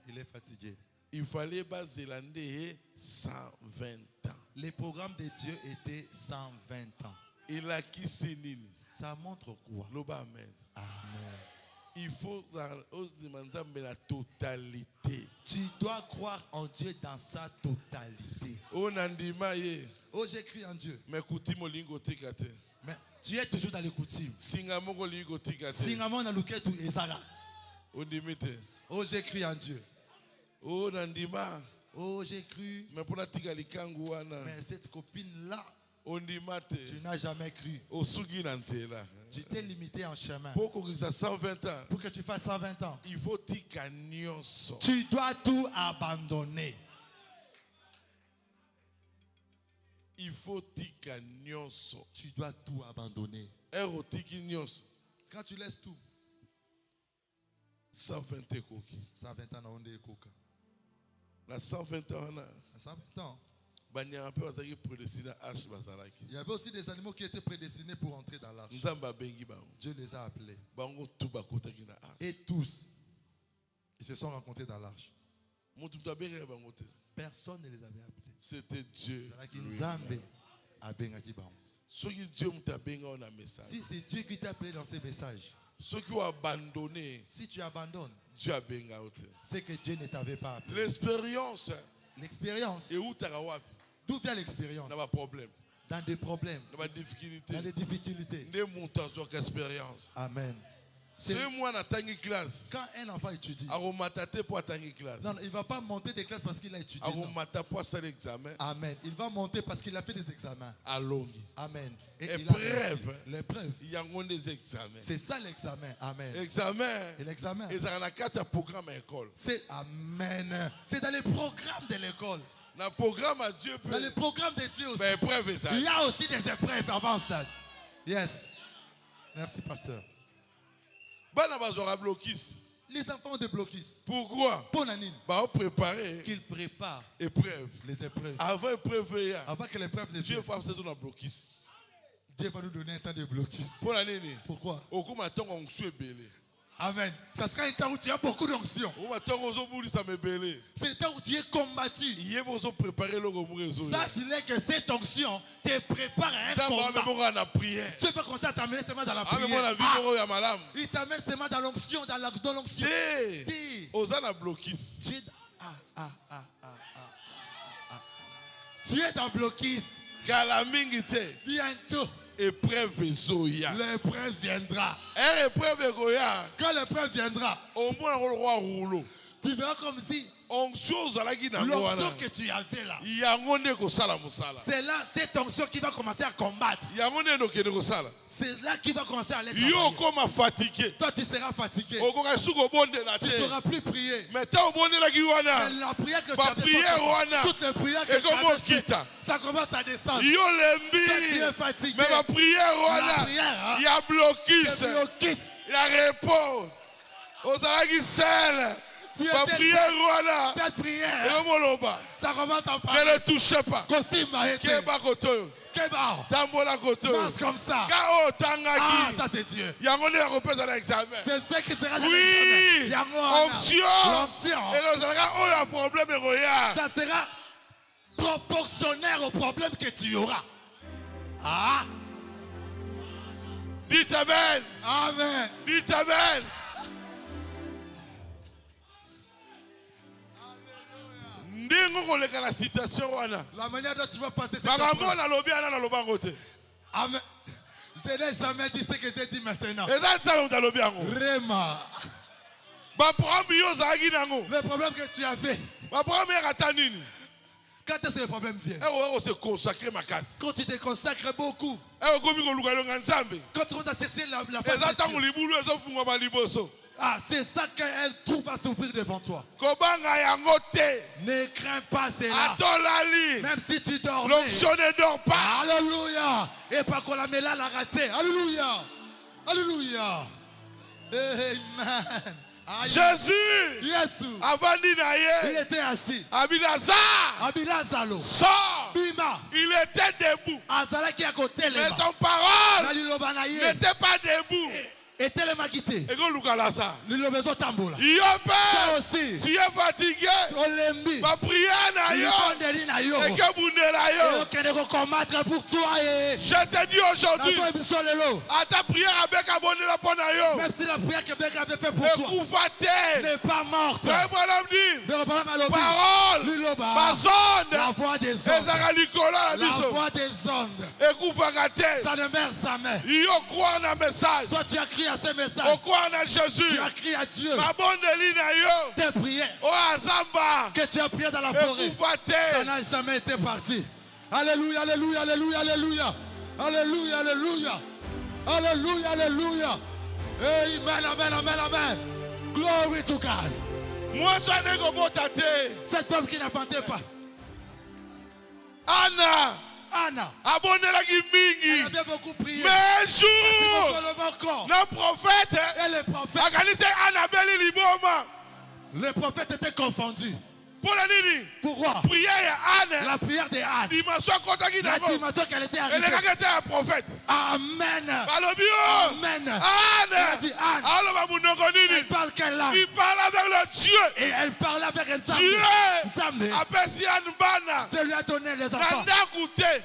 Il est fatigué. Il fallait pas zélander 120 ans. Les programmes de Dieu étaient 120 ans. Il a qui sénile. Ça montre quoi? Amen. Amen. Il faut demander la totalité. Tu dois croire en Dieu dans sa totalité. Oh, j'écris en Dieu. Mais tu es toujours dans les coutumes. Singamon na luketu ezara. Oh, j'écris en Dieu. Oh, nandima. Oh, j'ai cru. Mais cette copine-là, tu n'as jamais cru. Tu t'es limité en chemin. Pour que tu fasses 120 ans, il faut tu dois tout abandonner. Il faut tu dois tout abandonner. Quand tu laisses tout, 120 ans, on est coca. La 120 ans. Il y avait aussi des animaux qui étaient prédestinés pour entrer dans l'arche. Dieu les a appelés. Et tous, ils se sont rencontrés dans l'arche. Personne ne les avait appelés. C'était Dieu. Si c'est Dieu qui t'a appelé dans ces messages, ceux qui ont abandonné, si tu abandonnes, Dieu a c'est que Dieu ne t'avait pas appelé. L'expérience. L'expérience. Et où d'où vient l'expérience? Dans problème. Dans des problèmes. Dans des difficultés. Dans des difficultés. Des montants sur expérience. Amen. C'est moi dans classe. Quand un enfant étudie, non, il ne va pas monter des classes parce qu'il a étudié. Amen. Il va monter parce qu'il a fait des examens. Amen. Et l'épreuve. Il y a des examens. C'est ça l'examen. Amen. Et l'examen. Et ça dans le programme à l'école. C'est amen. C'est dans les programmes de l'école. Dans le programme à Dieu. Dans les programmes de Dieu aussi. Il y a aussi des épreuves avant le stade. Yes. Merci, pasteur. Les enfants de Blocus. Pourquoi? Pour Nanine. Qu'ils préparent les épreuves. Avant que l'épreuve ne vienne. Dieu va faire Blocus. Dieu va nous donner un temps de Blocus. Pourquoi? Amen. Ça sera un temps où tu as beaucoup d'onction. C'est le temps où tu es combattu. Sache que cette onction te prépare à un combat. Tu peux commencer à t'amener seulement dans la prière. Il t'amène seulement dans l'onction, dans l'onction. Tu es dans Blocus. Bientôt. L'épreuve viendra. Quand l'épreuve viendra, tu verras comme si l'onction que tu avais là, c'est là cette onction qui va commencer à combattre. C'est là qui va commencer à aller travailler. Toi tu seras fatigué. Tu ne sauras plus prier. Mais la prière que tu as fait, toutes les prières que tu as fait, ça commence à descendre. Toi tu es fatigué. Mais ma prière, il y a Blocus. La réponse. Ma prière, cette prière, ça commence à parler. Ne le touchez pas. Comme ça. Ça c'est Dieu. C'est ce qui sera dans l'examen. Onction. Ça sera proportionnel au problème que tu auras. Dites Amen. Amen. Dites Amen. La manière dont tu vas passer cette Amen. Je n'ai jamais dit ce que j'ai dit maintenant. Réma. Le problème que tu as fait. Quand est-ce que le problème vient? Quand tu te consacres beaucoup. Quand tu commences à chercher la face de Dieu. Ah, c'est ça qu'elle trouve à souffrir devant toi. Ne crains pas cela. Même si tu dors. L'onction ne dort pas. Alléluia. Et pas qu'on la met là, la raté. Alléluia. Alléluia. Amen. Jésus, avant il était assis. Abilazalo sort. Il était debout. Mais ton parole n'était pas debout. Et tellement quitté. Et go lukalasa. L'illobezo tambola. Toi aussi. Tu es fatigué. Va prier na yo. Et que bundela yo. Pour toi. Je te dis aujourd'hui. À ta prière avec abonné la bonne yo. Même si la prière que Bec avait fait pour toi n'est pas morte. Parole. Ma zone. La voix des ondes. La voix des ondes. Ça ne meurt jamais. Yo croit dans message. Toi tu as crié à ce message. Jésus. Tu as crié à Dieu. Tes prières. Que tu as prié dans la forêt. Ça n'a jamais été parti. Alléluia, alléluia, alléluia, alléluia. Alléluia, alléluia. Alléluia, alléluia. Amen, amen, amen, amen. Glory to God. Cette femme qui n'entendait pas. Anna. Elle avait beaucoup prié. Mais un jour, le prophète, le prophète était confondu. Pourquoi? La prière de Anne. La dimension qu'elle était arrivée. Amen. Amen. Elle dit Anne. Elle parle quelle langue? Il parle avec le Dieu. Et elle parle avec un Dieu. De lui a donné les enfants.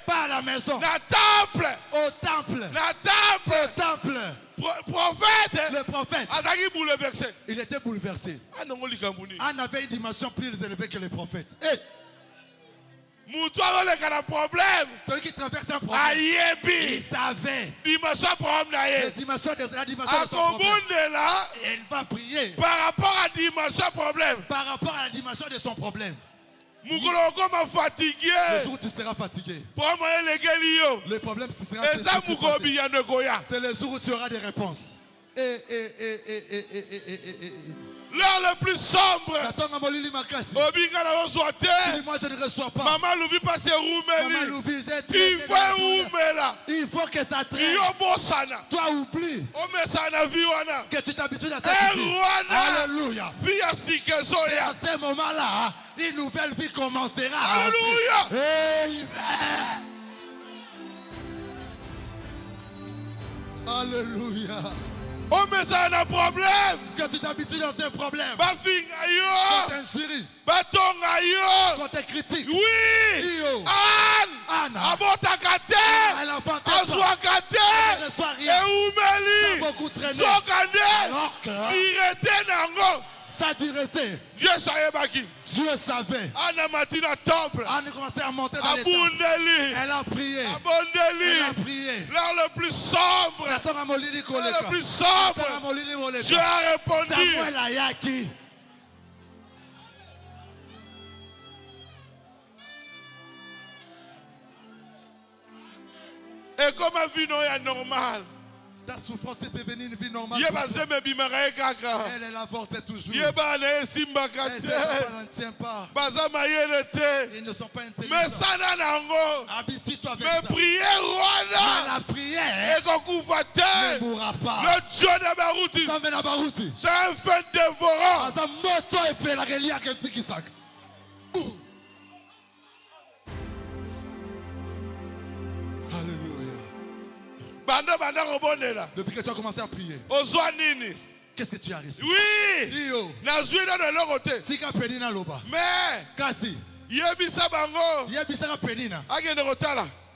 Pas à la maison. Au temple. Au temple. Le prophète, il était bouleversé. Anne avait une dimension plus élevée que le prophète. Celui qui traverse un problème, il savait la dimension de son problème. Et il va prier par rapport à la dimension problème. Par rapport à la dimension de son problème. Le jour où tu seras fatigué, le problème ce sera c'est le jour où tu auras des réponses. L'heure le plus sombre. Moi je ne reçois pas. Il faut que ça traîne. Toi oublie que tu t'habitues à cette vie. Alléluia. Et à ce moment-là, une nouvelle vie commencera. Alléluia. Alléluia. Oh, mais ça a un problème. Quand tu t'habitues dans un problème. Quand tu insuries. Quand tu critiques. Oui. Anne. Elle enfante. Elle ne reçoit rien. Ça a beaucoup traîné. Alors que sa dureté. Dieu savait. Anne commençait à monter dans les temples. Elle a prié. Elle a prié. L'heure le plus sombre. Le plus sombre. Dieu a répondu. Samuel Ayaki. Et comme la vie est normale. Ta souffrance est devenue une vie normale. Elle est l'avortait toujours. Elle ne tient pas. Ils ne sont pas intelligents. Habitue-toi avec ça. Mais la prière ne mourra pas. C'est un fait dévorant. Alléluia. Depuis que tu as commencé à prier, qu'est-ce que tu as reçu? Oui. Mais Kasi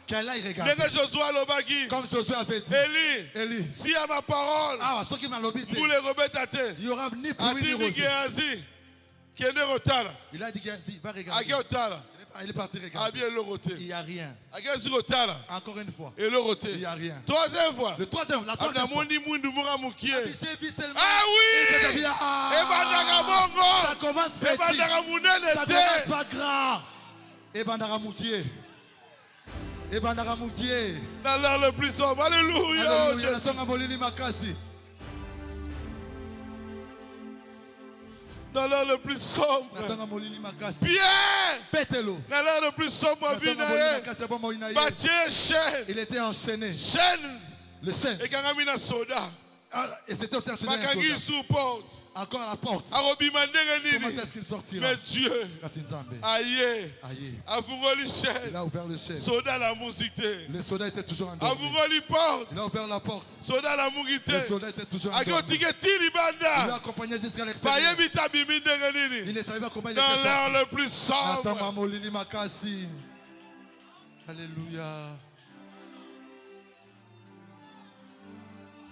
qu'elle aille regarder. Comme Josué avait dit. Élie. Si à ma parole, vous il n'y aura ni pluie ni rosée. Il a dit qu'il va regarder. Il est parti regarder. Il n'y a rien. Encore une fois. Il n'y a rien. Troisième fois. La troisième fois. J'ai vu seulement. Ah oui. Ça commence petit. Ça commence pas grand. Dans l'heure le plus sombre. Alléluia. Dans l'heure le plus sombre. Pierre. Dans l'heure le plus sombre. Il était enchaîné. Chaîne. Le chaîne. Et c'était aussi enchaîné un soldat. Encore à la porte. Comment est-ce qu'il sortira? Mais Dieu il a ouvert le chêne. Le soldat était toujours endormi. Il a ouvert la porte. Le soldat était toujours endormi. Il l'a accompagné jusqu'à l'extérieur. Il ne savait pas comment il était sorti. Dans l'heure le plus sombre. Alléluia.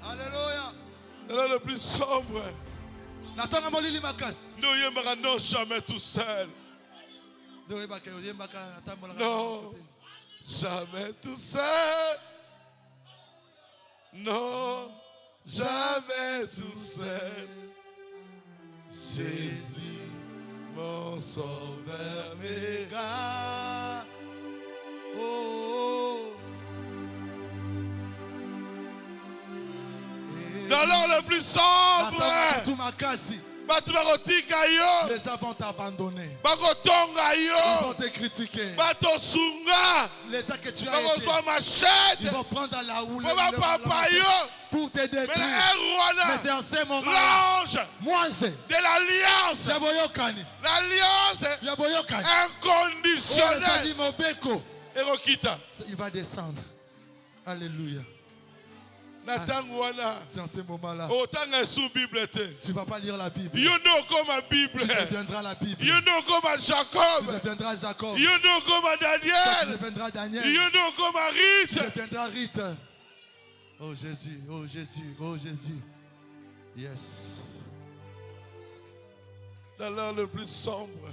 Alléluia. Dans l'heure le plus sombre. Non, jamais tout seul. Non, jamais tout seul. Non, jamais tout seul. Jésus, mon sauveur, mes gars. Dans l'heure le plus sombre, les gens vont t'abandonner. Ils vont te critiquer. Les gens que tu as aidés, ils vont prendre la houle pour te détruire. Mais c'est en ce moment de l'alliance inconditionnelle, il va descendre. Alléluia. C'est en ce moment-là. Tu ne vas pas lire la Bible. Tu deviendras la Bible. Tu deviendras Jacob. Tu deviendras Daniel. Tu deviendras Rite. Oh Jésus, oh Jésus, oh Jésus. Yes. Dans l'heure le plus sombre.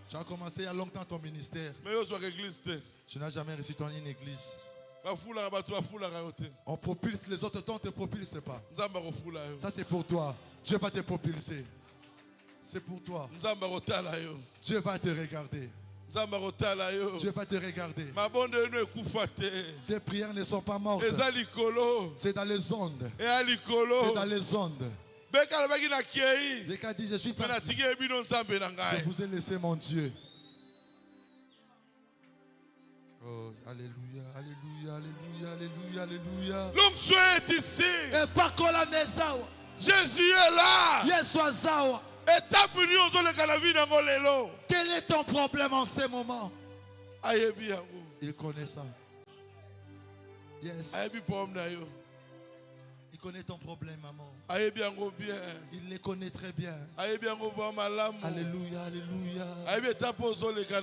Tu as commencé il y a longtemps ton ministère. Tu n'as jamais reçu ton une église. On propulse les autres, toi on ne te propulse pas. Ça c'est pour toi. Dieu va te propulser. C'est pour toi. Dieu va te regarder. Dieu va te regarder. Tes prières ne sont pas mortes. C'est dans les ondes. C'est dans les ondes. Beka dit, je suis parti. Je vous ai laissé mon Dieu. Oh, alléluia, alléluia, alléluia, alléluia, alléluia. L'onction est ici. Et pas qu'on la maison. Jésus est là. Yesuazawa. Quel est ton problème en ce moment? Il connaît ça. Yes. Il connaît ton problème, maman. Il les connaît très bien. Alléluia, alléluia.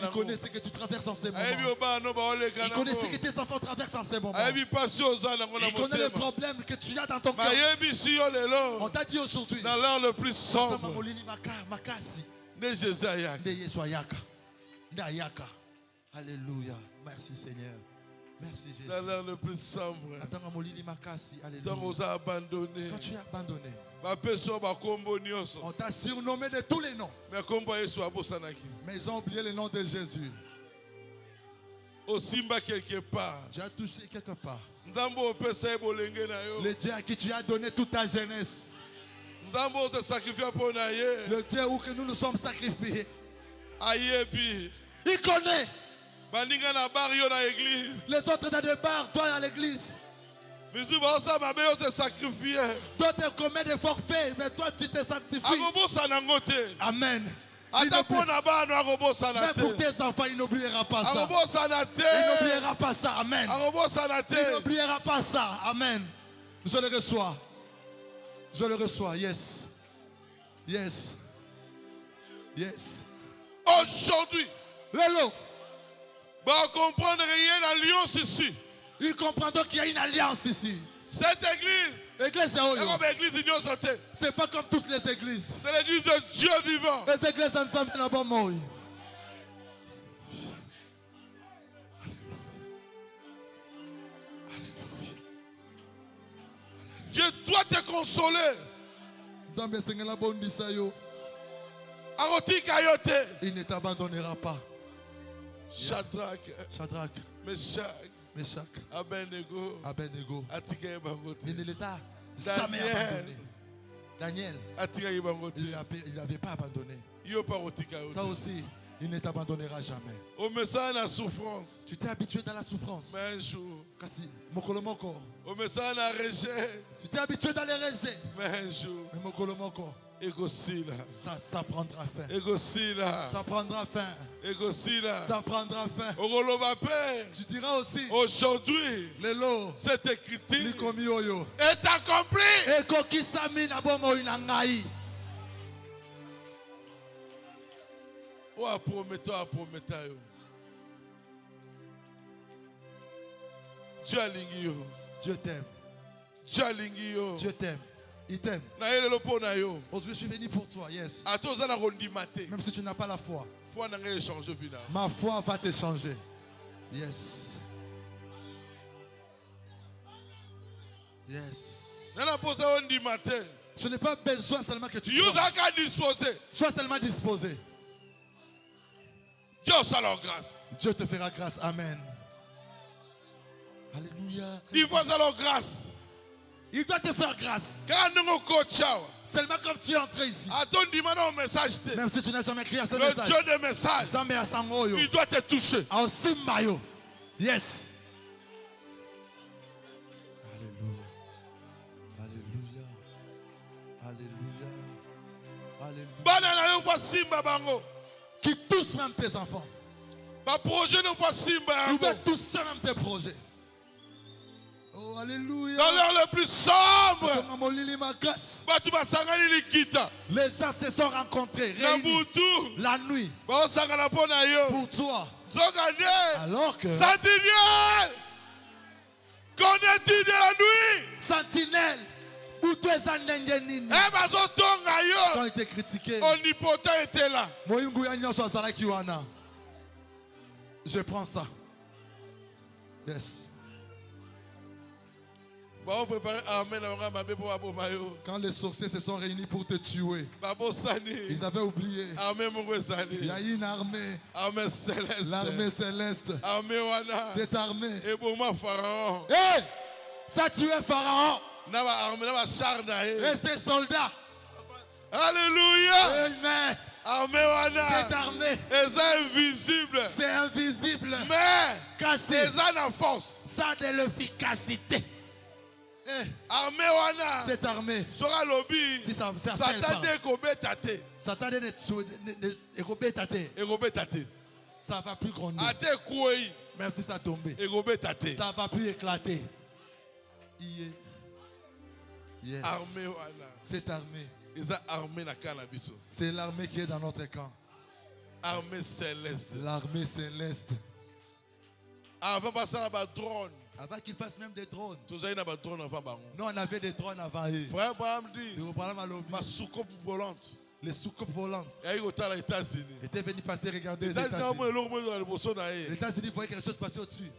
Il connaît ce que tu traverses en ce moment. Il connaît ce que tes enfants traversent en ce moment. Il connaît les problèmes que tu as dans ton cœur. On t'a dit aujourd'hui. Dans l'heure le plus sombre. Alléluia. Merci Seigneur. Merci Jésus. Dans l'heure le plus sombre. Quand on a abandonné. Quand tu es abandonné. On t'a surnommé de tous les noms. Mais ils ont oublié le nom de Jésus. Quelque part. Tu as touché quelque part. Le Dieu à qui tu as donné toute ta jeunesse. Le Dieu où que nous nous sommes sacrifiés. Il connaît. Les autres dans des bars, toi à l'église. D'autres commettent des forfaits, mais toi tu te sanctifies. Amen. Même pour tes enfants, il n'oubliera pas ça. Il n'oubliera pas ça. Amen. Il n'oubliera pas ça. Amen. Je le reçois. Je le reçois. Yes. Yes. Yes. Aujourd'hui, Lelo. Comprendre rien l'alliance ici. Il comprend donc qu'il y a une alliance ici. Cette église. C'est pas comme toutes les églises. C'est l'église de Dieu vivant. Les églises ensemble n'ont pas mort. Dieu doit te consoler. Il ne t'abandonnera pas. Shadrach, Meshach, Abednego, il ne les a jamais abandonnés. Daniel, il ne l'avait pas abandonné. Toi aussi, il ne t'abandonnera jamais. Tu t'es habitué dans la souffrance. Mais un jour, tu t'es habitué dans les rejets. Mais un jour, ça prendra fin. Ça prendra fin. Ça prendra fin. Tu diras aussi, aujourd'hui, cette écriture est accomplie. Dieu t'aime. Dieu t'aime. Il t'aime. Aujourd'hui, je suis venu pour toi, yes. Même si tu n'as pas la foi, ma foi va te changer. Yes. Yes. Je n'ai pas besoin seulement que tu sois seulement disposé. Dieu te fera grâce. Amen. Alléluia. Il faut alors grâce. Il doit te faire grâce. Seulement comme tu es entré ici. Même si tu n'as jamais écrit à ce message. Le Dieu de message. Il doit te toucher. Yes. Alléluia. Alléluia. Alléluia. Alléluia. Qui touche même tes enfants. Il doit toucher même tes projets. Oh, alléluia. Dans l'heure le plus sombre, les gens se sont rencontrés, réunis la nuit pour toi. Alors que connais-tu de la nuit? Sentinelle, où tu es en quand il était critiqué, omnipotent était là. Je prends ça. Yes. Quand les sorciers se sont réunis pour te tuer, ils avaient oublié. Il y a une armée. L'armée céleste. Cette armée. Hey! Ça tué Pharaon. Et ses soldats. Alléluia. Amen. Cette armée. C'est invisible. Mais cassé. Force. Ça a de l'efficacité. Cette armée, si ça ça va plus grandir. Même si ça tombe, ça va plus éclater. Yes. Cette armée, c'est l'armée qui est dans notre camp. Armée céleste. L'armée céleste. Avant passer à la drone. Avant qu'ils fassent même des drones. Non, on avait des drones avant eux. Frère Abraham dit, ma soucoupe volante. Les soucoupes volantes étaient venus passer regarder les États-Unis. Les États-Unis voyaient quelque chose passer au-dessus.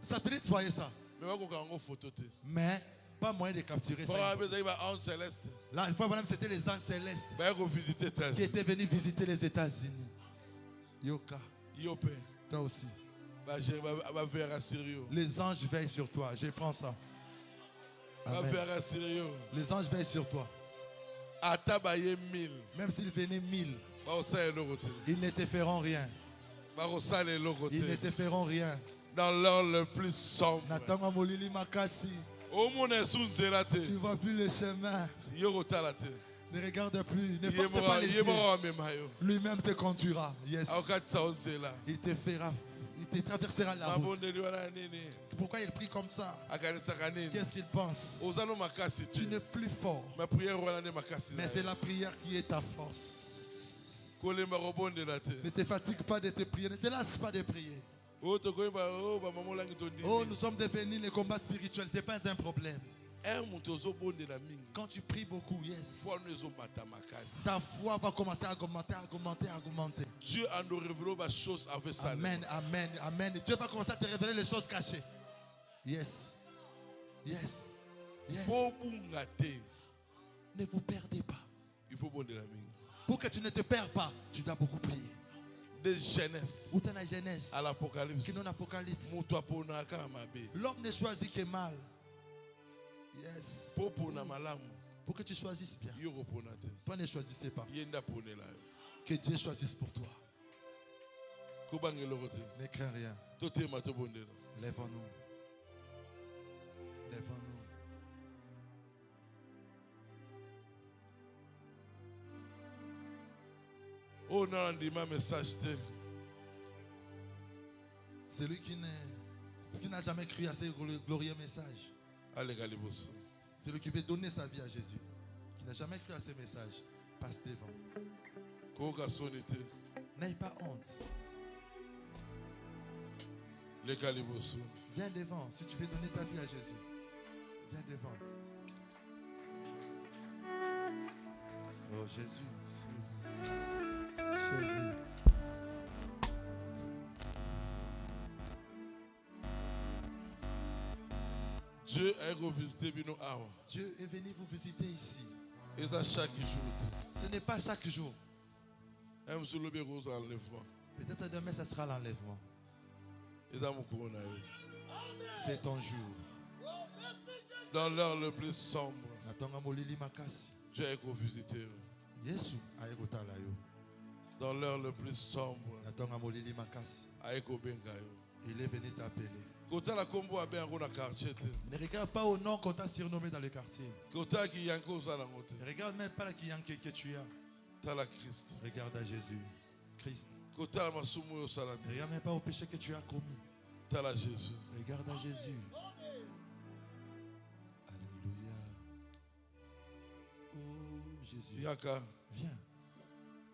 Satellite voyait ça. Mais pas moyen de capturer ça. Là, une fois, c'était les anges célestes qui étaient venus visiter les États-Unis. Yoka. Toi aussi. Les anges veillent sur toi. Je prends ça. Amen. Les anges veillent sur toi. Même s'ils venaient 1000, ils ne te feront rien. Ils ne te feront rien. Dans l'heure le plus sombre, tu ne vois plus le chemin. Ne regarde plus, ne force pas les yeux. Lui-même te conduira. Yes. Il te fera. Il te traversera la route. Pourquoi il prie comme ça? Qu'est-ce qu'il pense? Tu n'es plus fort. Mais c'est la prière qui est ta force. Ne te fatigue pas de te prier. Ne te lasse pas de prier. Oh, nous sommes devenus les combats spirituels. Ce n'est pas un problème. Quand tu pries beaucoup, yes, ta foi va commencer à augmenter. Dieu en nous révèle des choses avec ça. Amen, amen, amen. Dieu va commencer à te révéler les choses cachées. Yes. Yes. Yes. Ne vous perdez pas. Il faut bonner la mine. Pour que tu ne te perds pas, tu dois beaucoup prier. De jeunesse. Ou la jeunesse. À l'Apocalypse. Qui non Apocalypse. L'homme ne choisit que mal. Yes. Pour que tu choisisses bien. Toi ne choisissez pas. Que Dieu choisisse pour toi. Ne crains rien. Lèvons-nous. Lèvons-nous. Oh non, dit ma message. Celui qui n'a jamais cru à ce glorieux message. Celui qui veut donner sa vie à Jésus. Qui n'a jamais cru à ce message. Passe devant. N'aie pas honte. Viens devant. Si tu veux donner ta vie à Jésus. Viens devant. Oh Jésus. Jésus. Dieu est venu vous visiter ici. Et ça chaque jour. Ce n'est pas chaque jour. Peut-être demain, ça sera l'enlèvement. C'est ton jour. Dans l'heure le plus sombre, Dieu est visité. Dans l'heure le plus sombre, il est venu t'appeler. Ne regarde pas au nom qu'on t'a surnommé dans le quartier. Ne regarde même pas la Kiyanké que tu as. Regarde à Jésus. Christ. Ne regarde même pas au péché que tu as commis. Regarde à Jésus. Alléluia. Oh Jésus. Viens.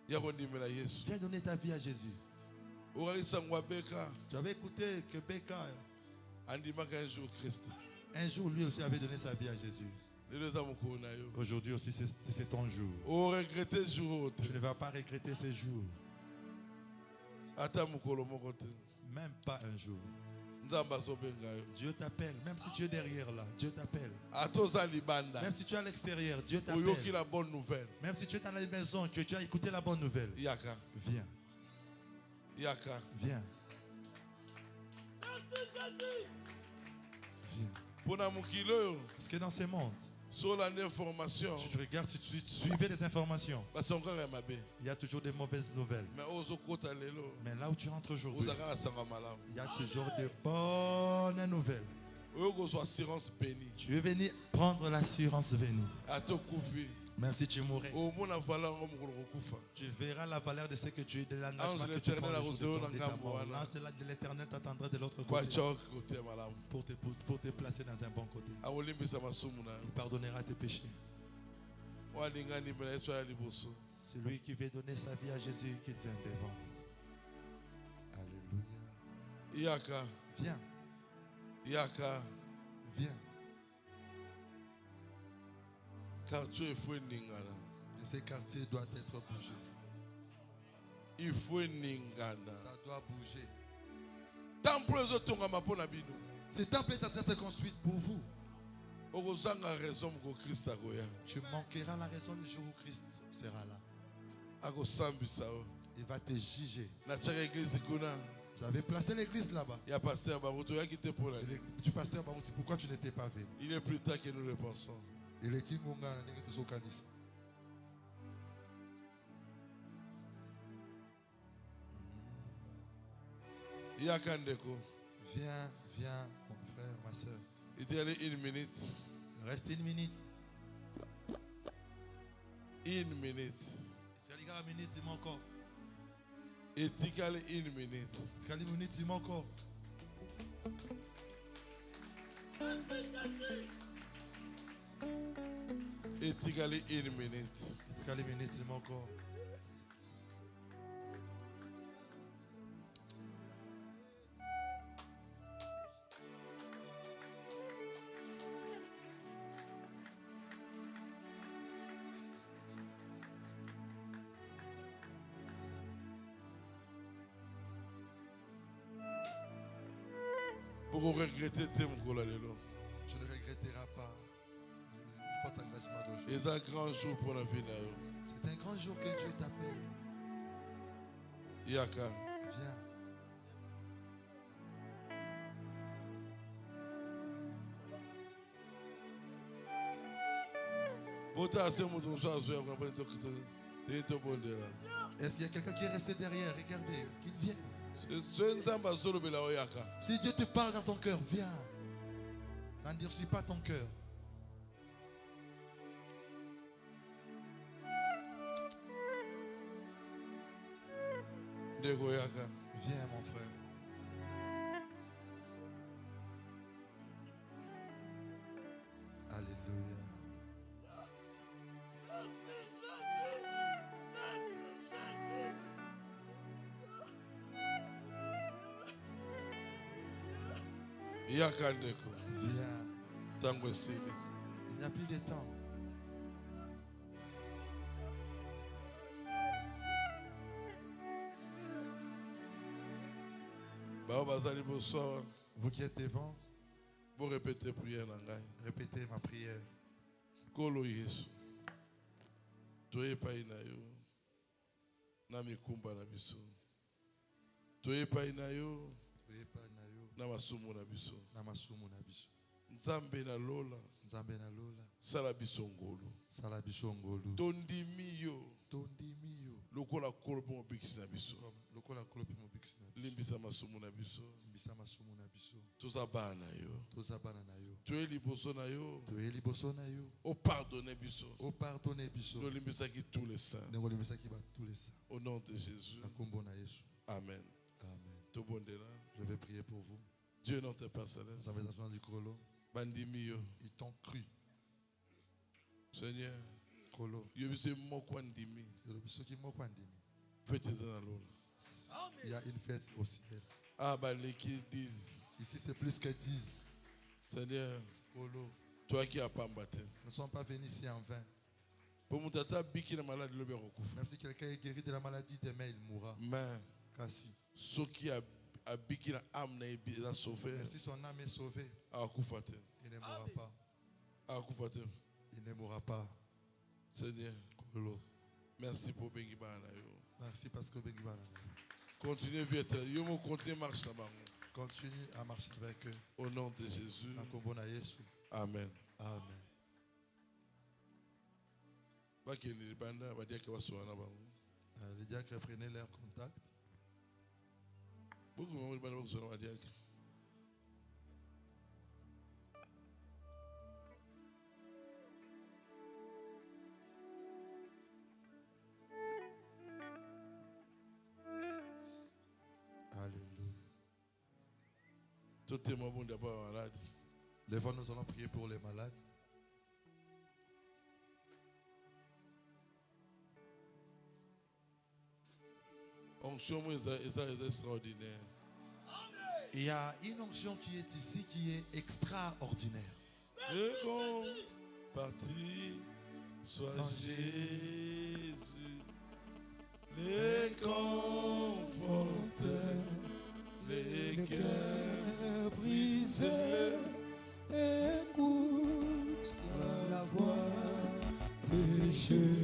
Viens donner ta vie à Jésus. Tu avais écouté que Beka, un jour lui aussi avait donné sa vie à Jésus. Aujourd'hui aussi c'est ton jour. Tu ne vas pas regretter ce jour. Même pas un jour. Dieu t'appelle. Même si tu es derrière là, Dieu t'appelle. Même si tu es à l'extérieur, Dieu t'appelle. Même si tu es dans la maison, que tu as écouté la bonne nouvelle. Viens. Viens. Viens. Parce que dans ce monde, sur l'information, si tu regardes, si tu suivais les informations, il y a toujours des mauvaises nouvelles. Mais là où tu rentres aujourd'hui, il y a toujours de bonnes nouvelles. Tu es venu prendre l'assurance venue. Même si tu mourrais, tu verras la valeur de ce que tu es, de l'engagement que tu prends. L'ange de l'Éternel t'attendra de l'autre côté pour te placer dans un bon côté. Il pardonnera tes péchés. Celui qui veut donner sa vie à Jésus, qu'il vienne devant. Alléluia. Viens. Viens. Quartier faut ce quartier doit être bougé. Il faut ningana. Ça doit bouger. Ce temple est en train d'être construit pour vous. Tu manqueras la raison du jour où Christ sera là. Il va te juger. Vous avez placé l'église là-bas. Il y a pasteur Barouto qui était pour la du pasteur Barouto, pourquoi tu n'étais pas venu? Il est plus tard que nous le pensons. Il est qui Munga n'est au kanisa. Viens, viens, mon frère, ma soeur. Il te allé 1 minute. Il reste 1 minute. 1 minute. C'est la minute, il manque encore. Et tu as 1 minute. C'est la minute, il manque encore. Et tu as 1 minute. C'est la minute, il manque encore. Pour regretter tes mots là. Tu ne regretteras pas. Il faut engagement d'aujourd'hui. C'est un grand jour pour la vie. C'est grand jour que Dieu t'appelle. Yaka. Viens. Est-ce qu'il y a quelqu'un qui est resté derrière? Regardez, qu'il vienne. Si Dieu te parle dans ton cœur, viens. N'endurcis pas ton cœur. Viens, mon frère. Alléluia. Viens. Il n'y a plus de temps. Vous qui êtes devant, vous répétez prière. Répétez ma prière. Kolo Yesu. Toye pa ina yo. Na mikumba na biso. Toye pa ina yo. Toye pa ina yo. Na masumu na biso. Na masumu na biso. Nzambe na lola. Nzambe na lola. Sala biso ngolu. Sala biso ngolu. Tondimi yo. Tondimi yo. Lokola kolopi mo bikisi na biso. Lokola kolopi mo bikisi na biso. Limbisa masumu na biso. Limbisa masumu na biso. Toza bana yo. Toza bana na yo. Toye liboso na yo. Toye liboso na yo. O pardonner biso. O pardonner biso. No limbisa ki tous les saints. Ne limbisa ki ba tous les saints. Au nom de Jésus. Na kombo na Yesu. Amen. Amen. To bondela. Je vais prier pour vous. Dieu notre Père céleste. Bandimi yo. Ils t'ont cru. Seigneur. Kolo. Yobise moko ndimi. Yobise ki moko ndimi. Fête dans lola. Il y a une fête au ciel. Ah bah les qui disent. Ici c'est plus que 10. Seigneur. Kolo. Toi qui as pas battu. Nous ne sommes pas venus ici en vain. Pour mon tata biki la maladie le même si quelqu'un est guéri de la maladie, demain il mourra. Mais Kasi. Ceux qui a biki la âme n'a sauvé. Même si son âme est sauvée. Il ne mourra pas. Il ne mourra pas. Seigneur. Kolo. Merci pour Bengi Bana. Merci parce que Bengi Bana. Continuez vite. Yo continuez marche là-bas. Continue à marcher avec eux. Au nom de Jésus. Amen. Amen. Les diacres prenaient leur contact. Lèvons, nous allons prier pour les malades. Onction est extraordinaire. Il y a une onction qui est ici qui est extraordinaire. Parti soit Jésus, les conforteurs, les cœurs brisés. Écoute la voix de Jésus.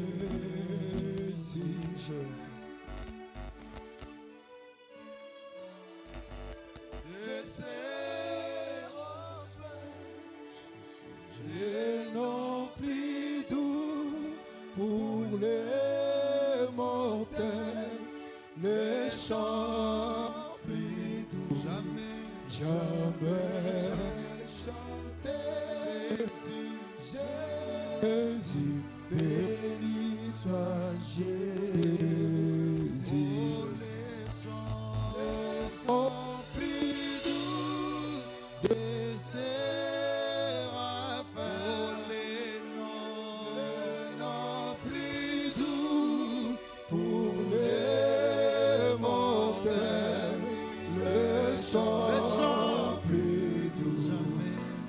Les séraphins, les noms plus doux pour les mortels, les chants plus doux. Jamais chanter Jésus, béni soit Jésus. Les sons plus doux des séraphins, les noms plus doux pour les mortels, les sons plus doux.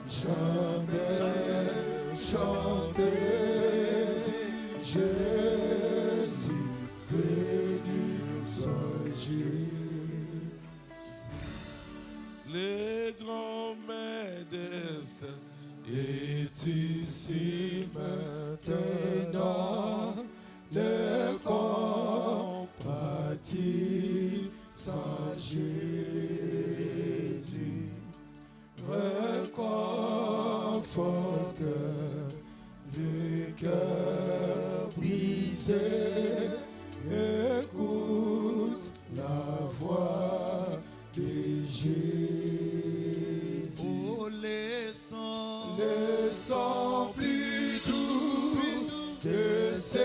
Jamais chanter Jésus, béni soit Jésus. Les grands médecins est ici maintenant. Les cœurs brisés, écoute la voix de Jésus. Oh, les sons plus doux de Séraphins,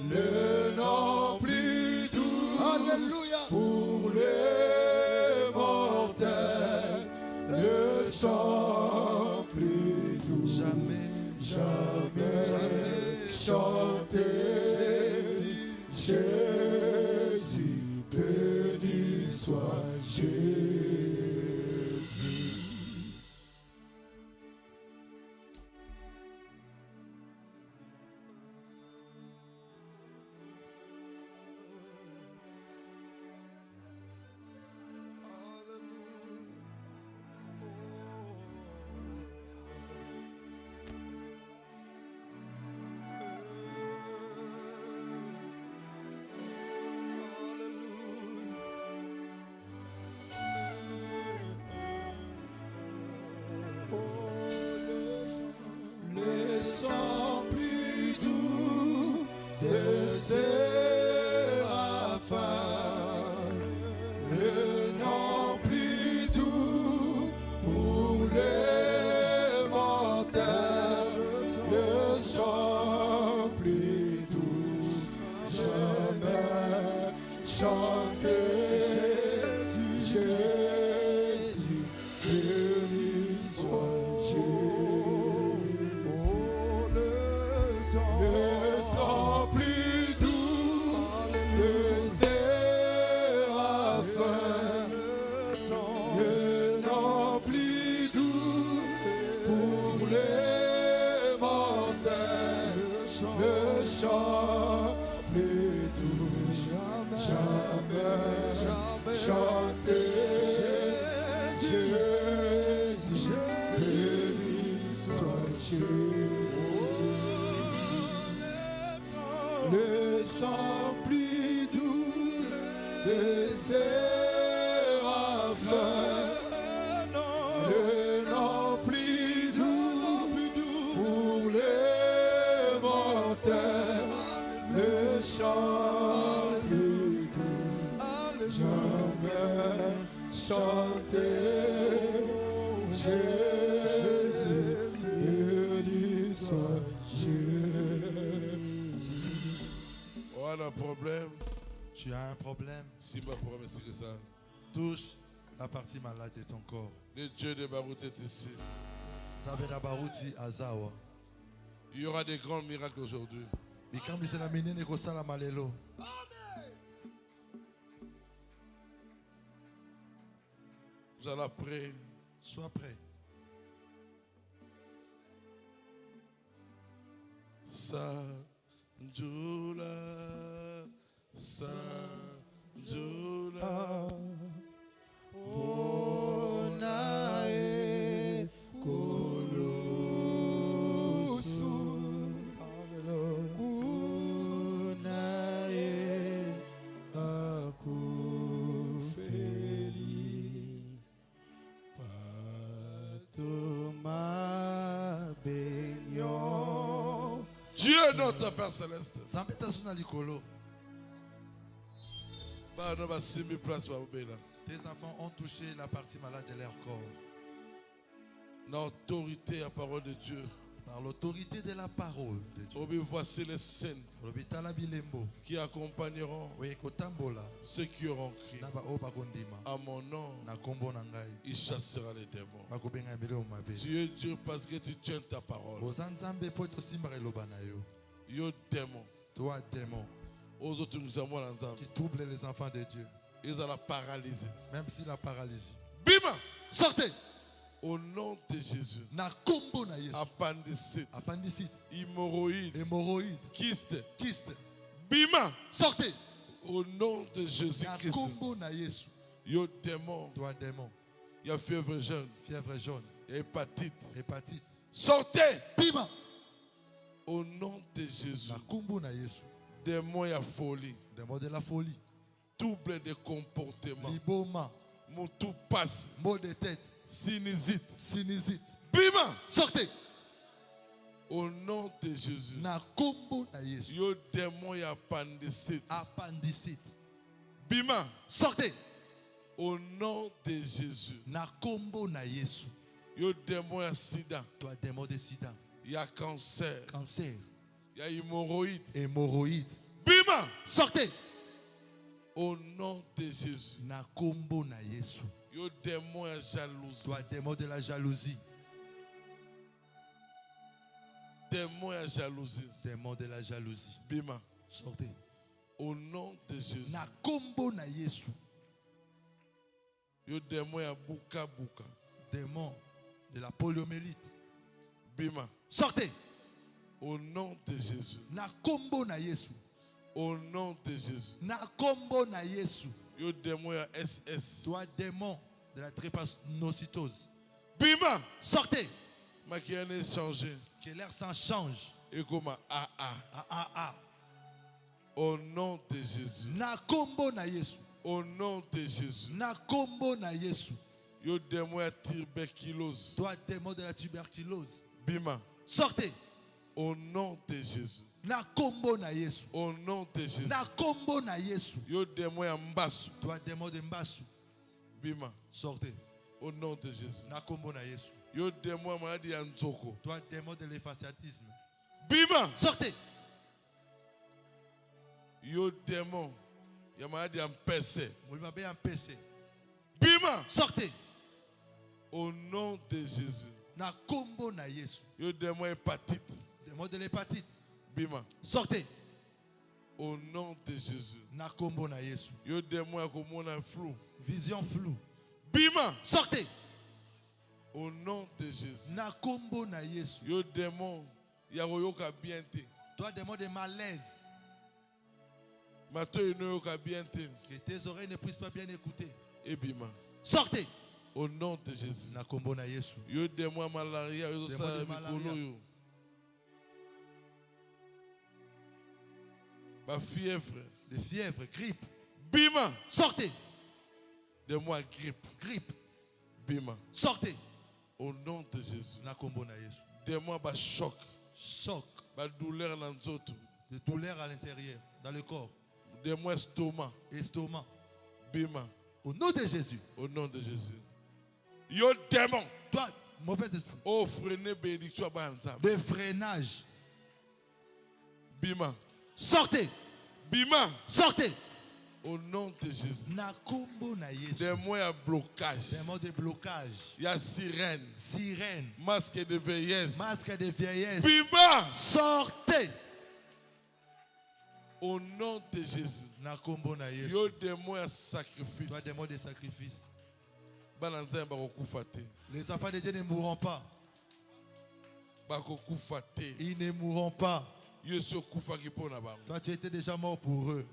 le nom plus doux. Alléluia. Pour les mortels, le son plus doux. Jamais chanter Jésus, béni soit Jésus. Les sons plus doux de Séraphins, le nom plus doux pour les mortels, le chant plus doux, jamais chanter Jésus, béni soit Jésus. Le sang plus doux de Séraphins, le nom plus doux pour les mortels, le chant plus doux, jamais chanter Jésus, béni soit Jésus. Le sang plus doux de Séraphins, le nom plus doux pour les mortels, le chant plus doux, jamais chanter Jésus, béni soit Jésus. Un problème. Tu as un problème. Si pas problème, c'est que ça. Touche la partie malade de ton corps. Le Dieu de Barout est ici. Il y aura des grands miracles aujourd'hui. Vous allez prêt. Sois prêt. Sanjula, Onae Kolosu, Kunae Akufeli, Patuma Benyon. Dieu notre Père Céleste. Tes enfants ont touché la partie malade de leur corps. L'autorité à la parole de Dieu. Par l'autorité de la parole de Dieu. Voici les scènes qui accompagneront ceux qui auront crié. À mon nom, il chassera les démons. Tu es Dieu parce que tu tiens ta parole. Yo démon. Toi démon. Aux autres nous avons qui trouble les enfants de Dieu. Ils ont la paralysie. Même si la paralysie. Bima! Sortez! Au nom de Jésus. Appendicite. Appendicite. Hémorroïde. Kyste. Bima! Sortez! Au nom de Jésus-Christ. Yo démon. Toi démon. Il y a fièvre jaune. Fièvre jaune. Il y a hépatite. Hépatite. Sortez! Bima! Au nom de Jésus. Démon il y a folie. Démon de la folie. Trouble de comportement. Liboma. Mon tout passe. Maux de tête. Sinusite. Sinusite. Bima. Sortez. Au nom de Jésus. Na kombo na Yesu. Yo démon ya appendicite. Appendicite. Bima. Sortez. Au nom de Jésus. Na kombo na Yesu. Yo démon ya sida. Toi démon de sida. Ya cancer. Cancer. Ya hémorroïde. Hémorroïde. Bima. Sortez. Au nom de Jésus. Na kombo na Yesu. Yo démon ya jalousie. Toi démon de la jalousie. Démon ya jalousie. Démon de la jalousie. Bima. Sortez. Au nom de Jésus. Na kombo na Yesu. Yo démon ya buka buka. Démon de la poliomyélite. Bima. Sortez. Au nom de Jésus. Na kombo na Yesu. Au nom de Jésus. Na kombo na Yesu. Yo démon ya SS. Toi démon de la drépanocytose. Bima. Sortez. Ma qui a changé. Que l'air s'en change. Et comme Ah. Au nom de Jésus. Na kombo na Yesu. Au nom de Jésus. Na kombo na Yesu. Yo démon ya tuberculose. Toi démon de la tuberculose. Bima. Sortez. Au nom de Jésus. Na kombo na Yesu. Au nom de Jésus. Na kombo na Yesu. Yo démon ya mbasu. Toi démon de mbasu. Bima. Sortez. Au nom de Jésus. Na kombo na Yesu. Yo démon ya maladie ya nzoko. Toi démon de l'éphaciatisme. Bima. Sortez. Yo démon ya maladie ya mpese. Moulimabe en PC. Bima. Sortez. Au nom de Jésus. Na kombo na Yesu. Yo démon hépatite. Démon de l'hépatite. Bima. Sortez. Au nom de Jésus. Na kombo na Yesu. Yo démon ya komona flou. Vision floue. Bima. Sortez. Au nom de Jésus. Na kombo na Yesu. Yo démon ya koyoka bien te. Toi démon de malaise. Mato yoka bien te. Que tes oreilles ne puissent pas bien écouter. Et bima. Sortez. Au nom de Jésus. Na kombo na Yesu. Yo démon malaria yo Démon sa de malaria. mikolo yo. Ma fièvre. De fièvre, grippe. Bima. Sortez. De moi grippe. Grippe. Bima. Sortez. Au nom de Jésus. Na kombo na Yesu. De moi ba choc. Choc. Ba douleur dans nzoto. De douleur à l'intérieur, dans le corps. De moi estomac. Estomac. Bima. Au nom de Jésus. Au nom de Jésus. Yo démon. Toi, mauvais esprit. Oh freiner bénédiction ba nzambe. De freinage. Bima. Sortez. Bima. Sortez. Au nom de Jésus. Na kombo na Yesu. Des mots à blocage. Des mots de blocage. Il y a sirène. Sirène. Masque de vieillesse. Masque de vieillesse. Bima. Sortez. Au nom de Jésus. Na kombo na Yesu. Yo des mots à sacrifice. Toi des mots de sacrifice. Balanza bakokufate. Les enfants de Dieu ne mourront pas. Bakokufate. Ils ne mourront pas. Yesu kufa ki pona bango. Toi tu étais déjà mort pour eux.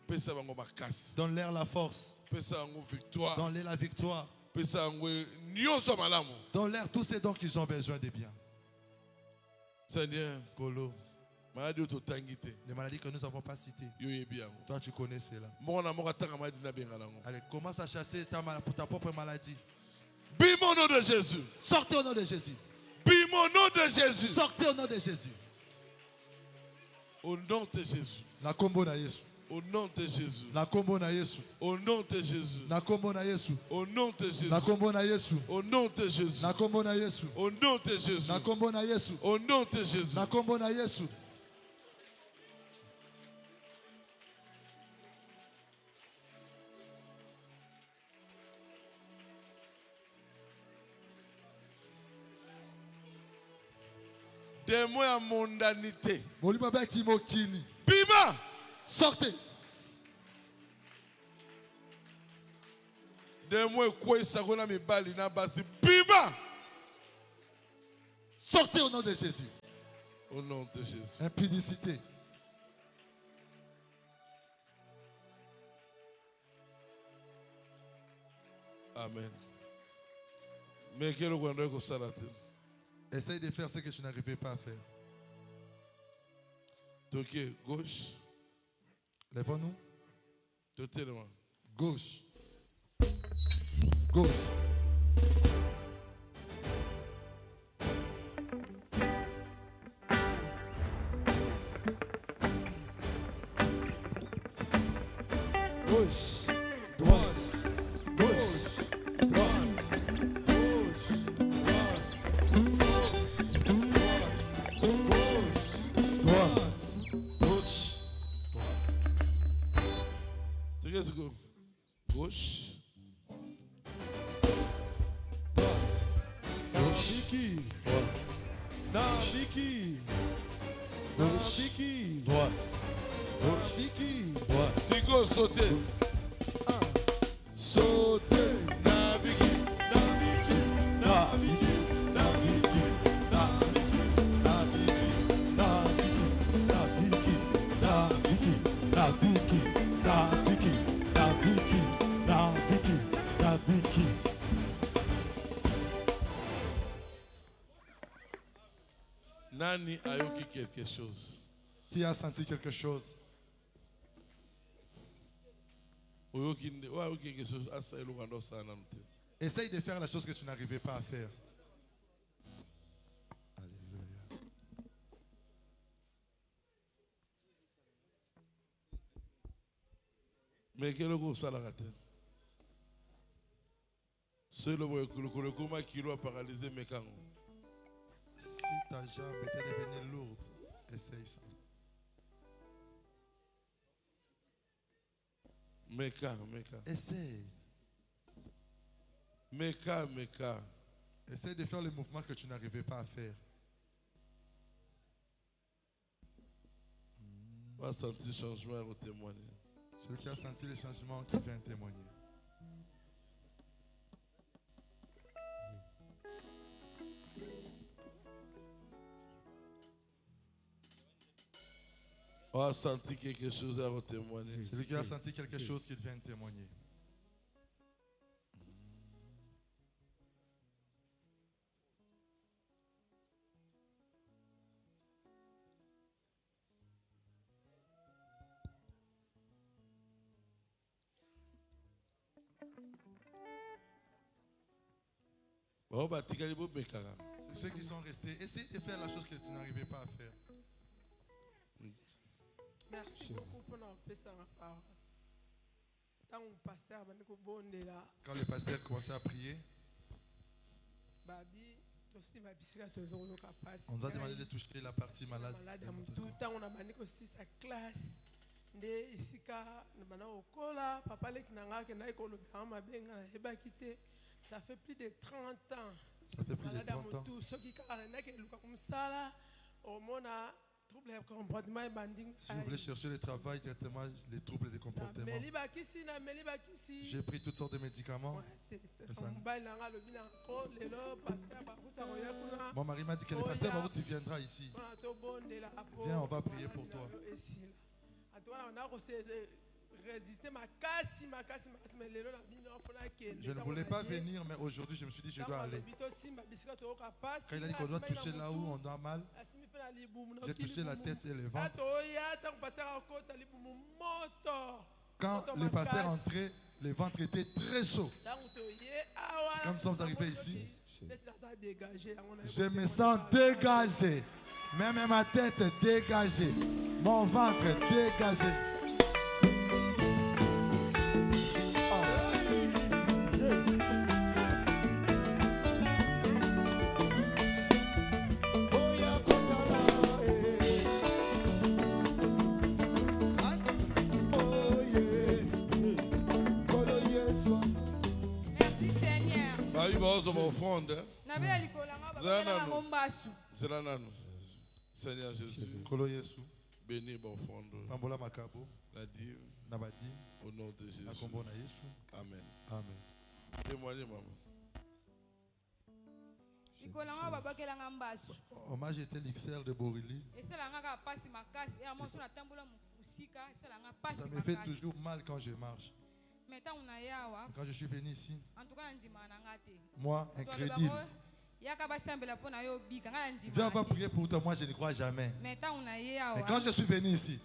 Pesa bango makasi. Donne-leur la force. Pesa bango victoire. Donne-leur la victoire. Pesa bango nyonso malamu. Donne-leur tous ces dons qu'ils ont besoin de bien. Seigneur, Kolo. maladie ototangite. Les maladies que nous n'avons pas citées. Yo yebi yango. Toi tu connais cela. Mona moka tanga maladie na benga nango. Allez, commence à chasser ta propre maladie. Bim au nom de Jésus. Sortez au nom de Jésus. Bim au nom de Jésus. Sortez au nom de Jésus. Au nom de Jésus. Na kombo na Yesu. Au nom de Jésus. Na kombo na Yesu. Au nom de Jésus. Na kombo na Yesu. Au nom de Jésus. Na kombo na Yesu. Au nom de Jésus. Na kombo na Yesu. Au nom de Jésus. Na kombo na Yesu. Au nom de Jésus. Na kombo na Yesu. Des mots à mondanité. Molima beki mokili. Bima. Sortez. Des mots quoi sagona mi bali na basi. Bima. Sortez au nom de Jésus. Au nom de Jésus. Impudicité. Amen. Mais quel est le qu'on s'arrête? Essaye de faire ce que tu n'arrivais pas à faire. Toqué gauche. Lèvons-nous. Toqué devant. Gauche. Gauche. Gauche, droite, gauche, droite, gauche, droite, gauche, droite. Let's go. Gauche. Biki. Biki. Biki. Droite. Biki. Sigo, sauter. Sauter. Nabiki. Nabiki. Nabiki. Nabiki. Nabiki. Nabiki. Nabiki. Nabiki. Nabiki. Nabiki. Nabiki. Nabiki. Nabiki. Nabiki. Nani a eu quelque chose? Qui a senti quelque chose? Essaye de faire la chose que tu n'arrivais pas à faire. Alléluia. Mais quel est ça la raté? Seul le kilo a paralysé mes canons. Si ta jambe était devenue lourde, essaye ça. Meka. Essaye. Meka. Essaye de faire le mouvement que tu n'arrivais pas à faire. On va sentir le changement et témoigner. Celui qui a senti le changement qui vient témoigner. On a senti quelque chose à témoigner. Celui qui a senti quelque chose qui vient témoigner. Ceux qui sont restés, essayez de faire la chose que tu n'arrivais pas à faire. Merci beaucoup pour la parole. Quand le pasteur commençait à prier, on nous a demandé de toucher la partie malade. Ça fait plus de 30 ans. Ça fait plus de 30 ans. Si vous voulez chercher le travail, directement les troubles de comportement. J'ai pris toutes sortes de médicaments. Mon mari m'a dit que le pasteur Barout viendra ici. Viens, on va prier pour toi. Je ne voulais pas venir, mais aujourd'hui je me suis dit je dois aller. Quand il a dit qu'on doit toucher là où on a mal, j'ai touché la tête et le ventre. Quand le pasteur est entré, le ventre était très chaud. Quand nous sommes arrivés ici, je me sens dégagé. Même ma tête dégagée. Mon ventre dégagé. Seigneur Jésus, bénis mon fond, la dîme, au nom de Jésus. Amen. Amen. Témoignez, maman. Moi j'étais l'XR de Borili. Ça me fait toujours mal quand je marche. Quand je suis venu ici, moi, incrédule. Viens, on va prier pour toi. Moi, je ne crois jamais. Mais quand je suis venu ici,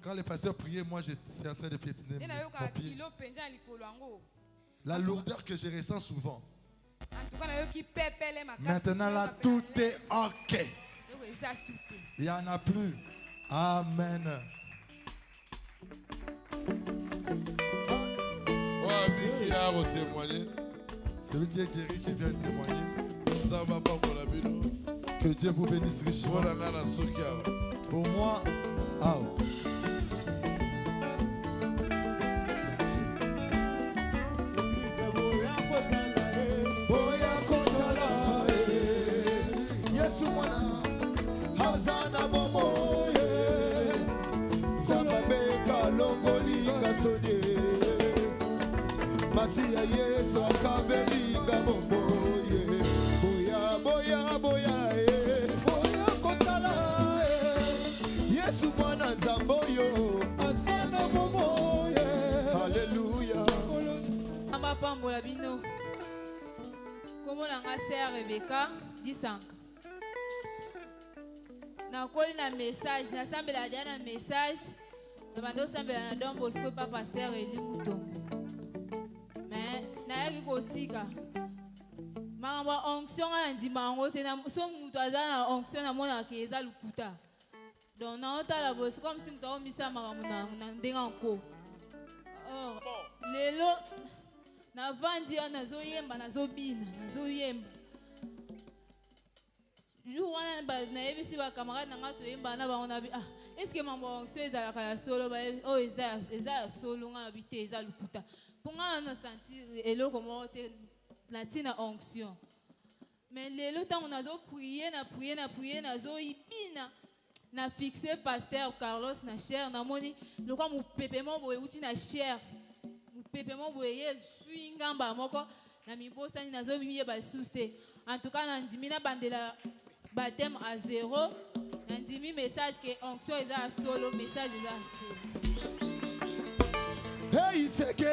Quand les pasteurs priaient, moi j'étais en train de piétiner mes papiers. La lourdeur que je ressens souvent. Maintenant là, tout est ok. Il n'y en a plus. Amen. Celui qui est guéri, qui vient témoigner. Que Dieu vous bénisse richement. Pour moi, Pambola bino. Comment la sœur Rebecca disanka. Na koli na message, na sambela dia na message. Na bando sambela na Don Bosco papa sœur Eli Mutombo. Mais na yaki kotika. Mama onction a ndima ngo te na so muto azana onction na mona ke eza lukuta. Donc na otala Bosco comme si muto omisa makamuna na ndenga nko. Oh, lelo na vandi nazo yemba nazo bina nazo yemba jour wana ba na ebisi ba camarade na ngato yemba na ba on a bi est-ce que mambo onction ezala ka solo ba o eza solo nga bité eza lukuta ponga na sentir eloko mo te na tina onction mais lelo tant on nazo prier nazo ibina na fixer pasteur Carlos na cher na moni le quoi mo pepement bo euti na cher pepement boye swingamba moko na mibosani nazo miye ba suste en tout cas na ndimi na bandela baptême à 0 na ndimi message que onction eza solo message eza solo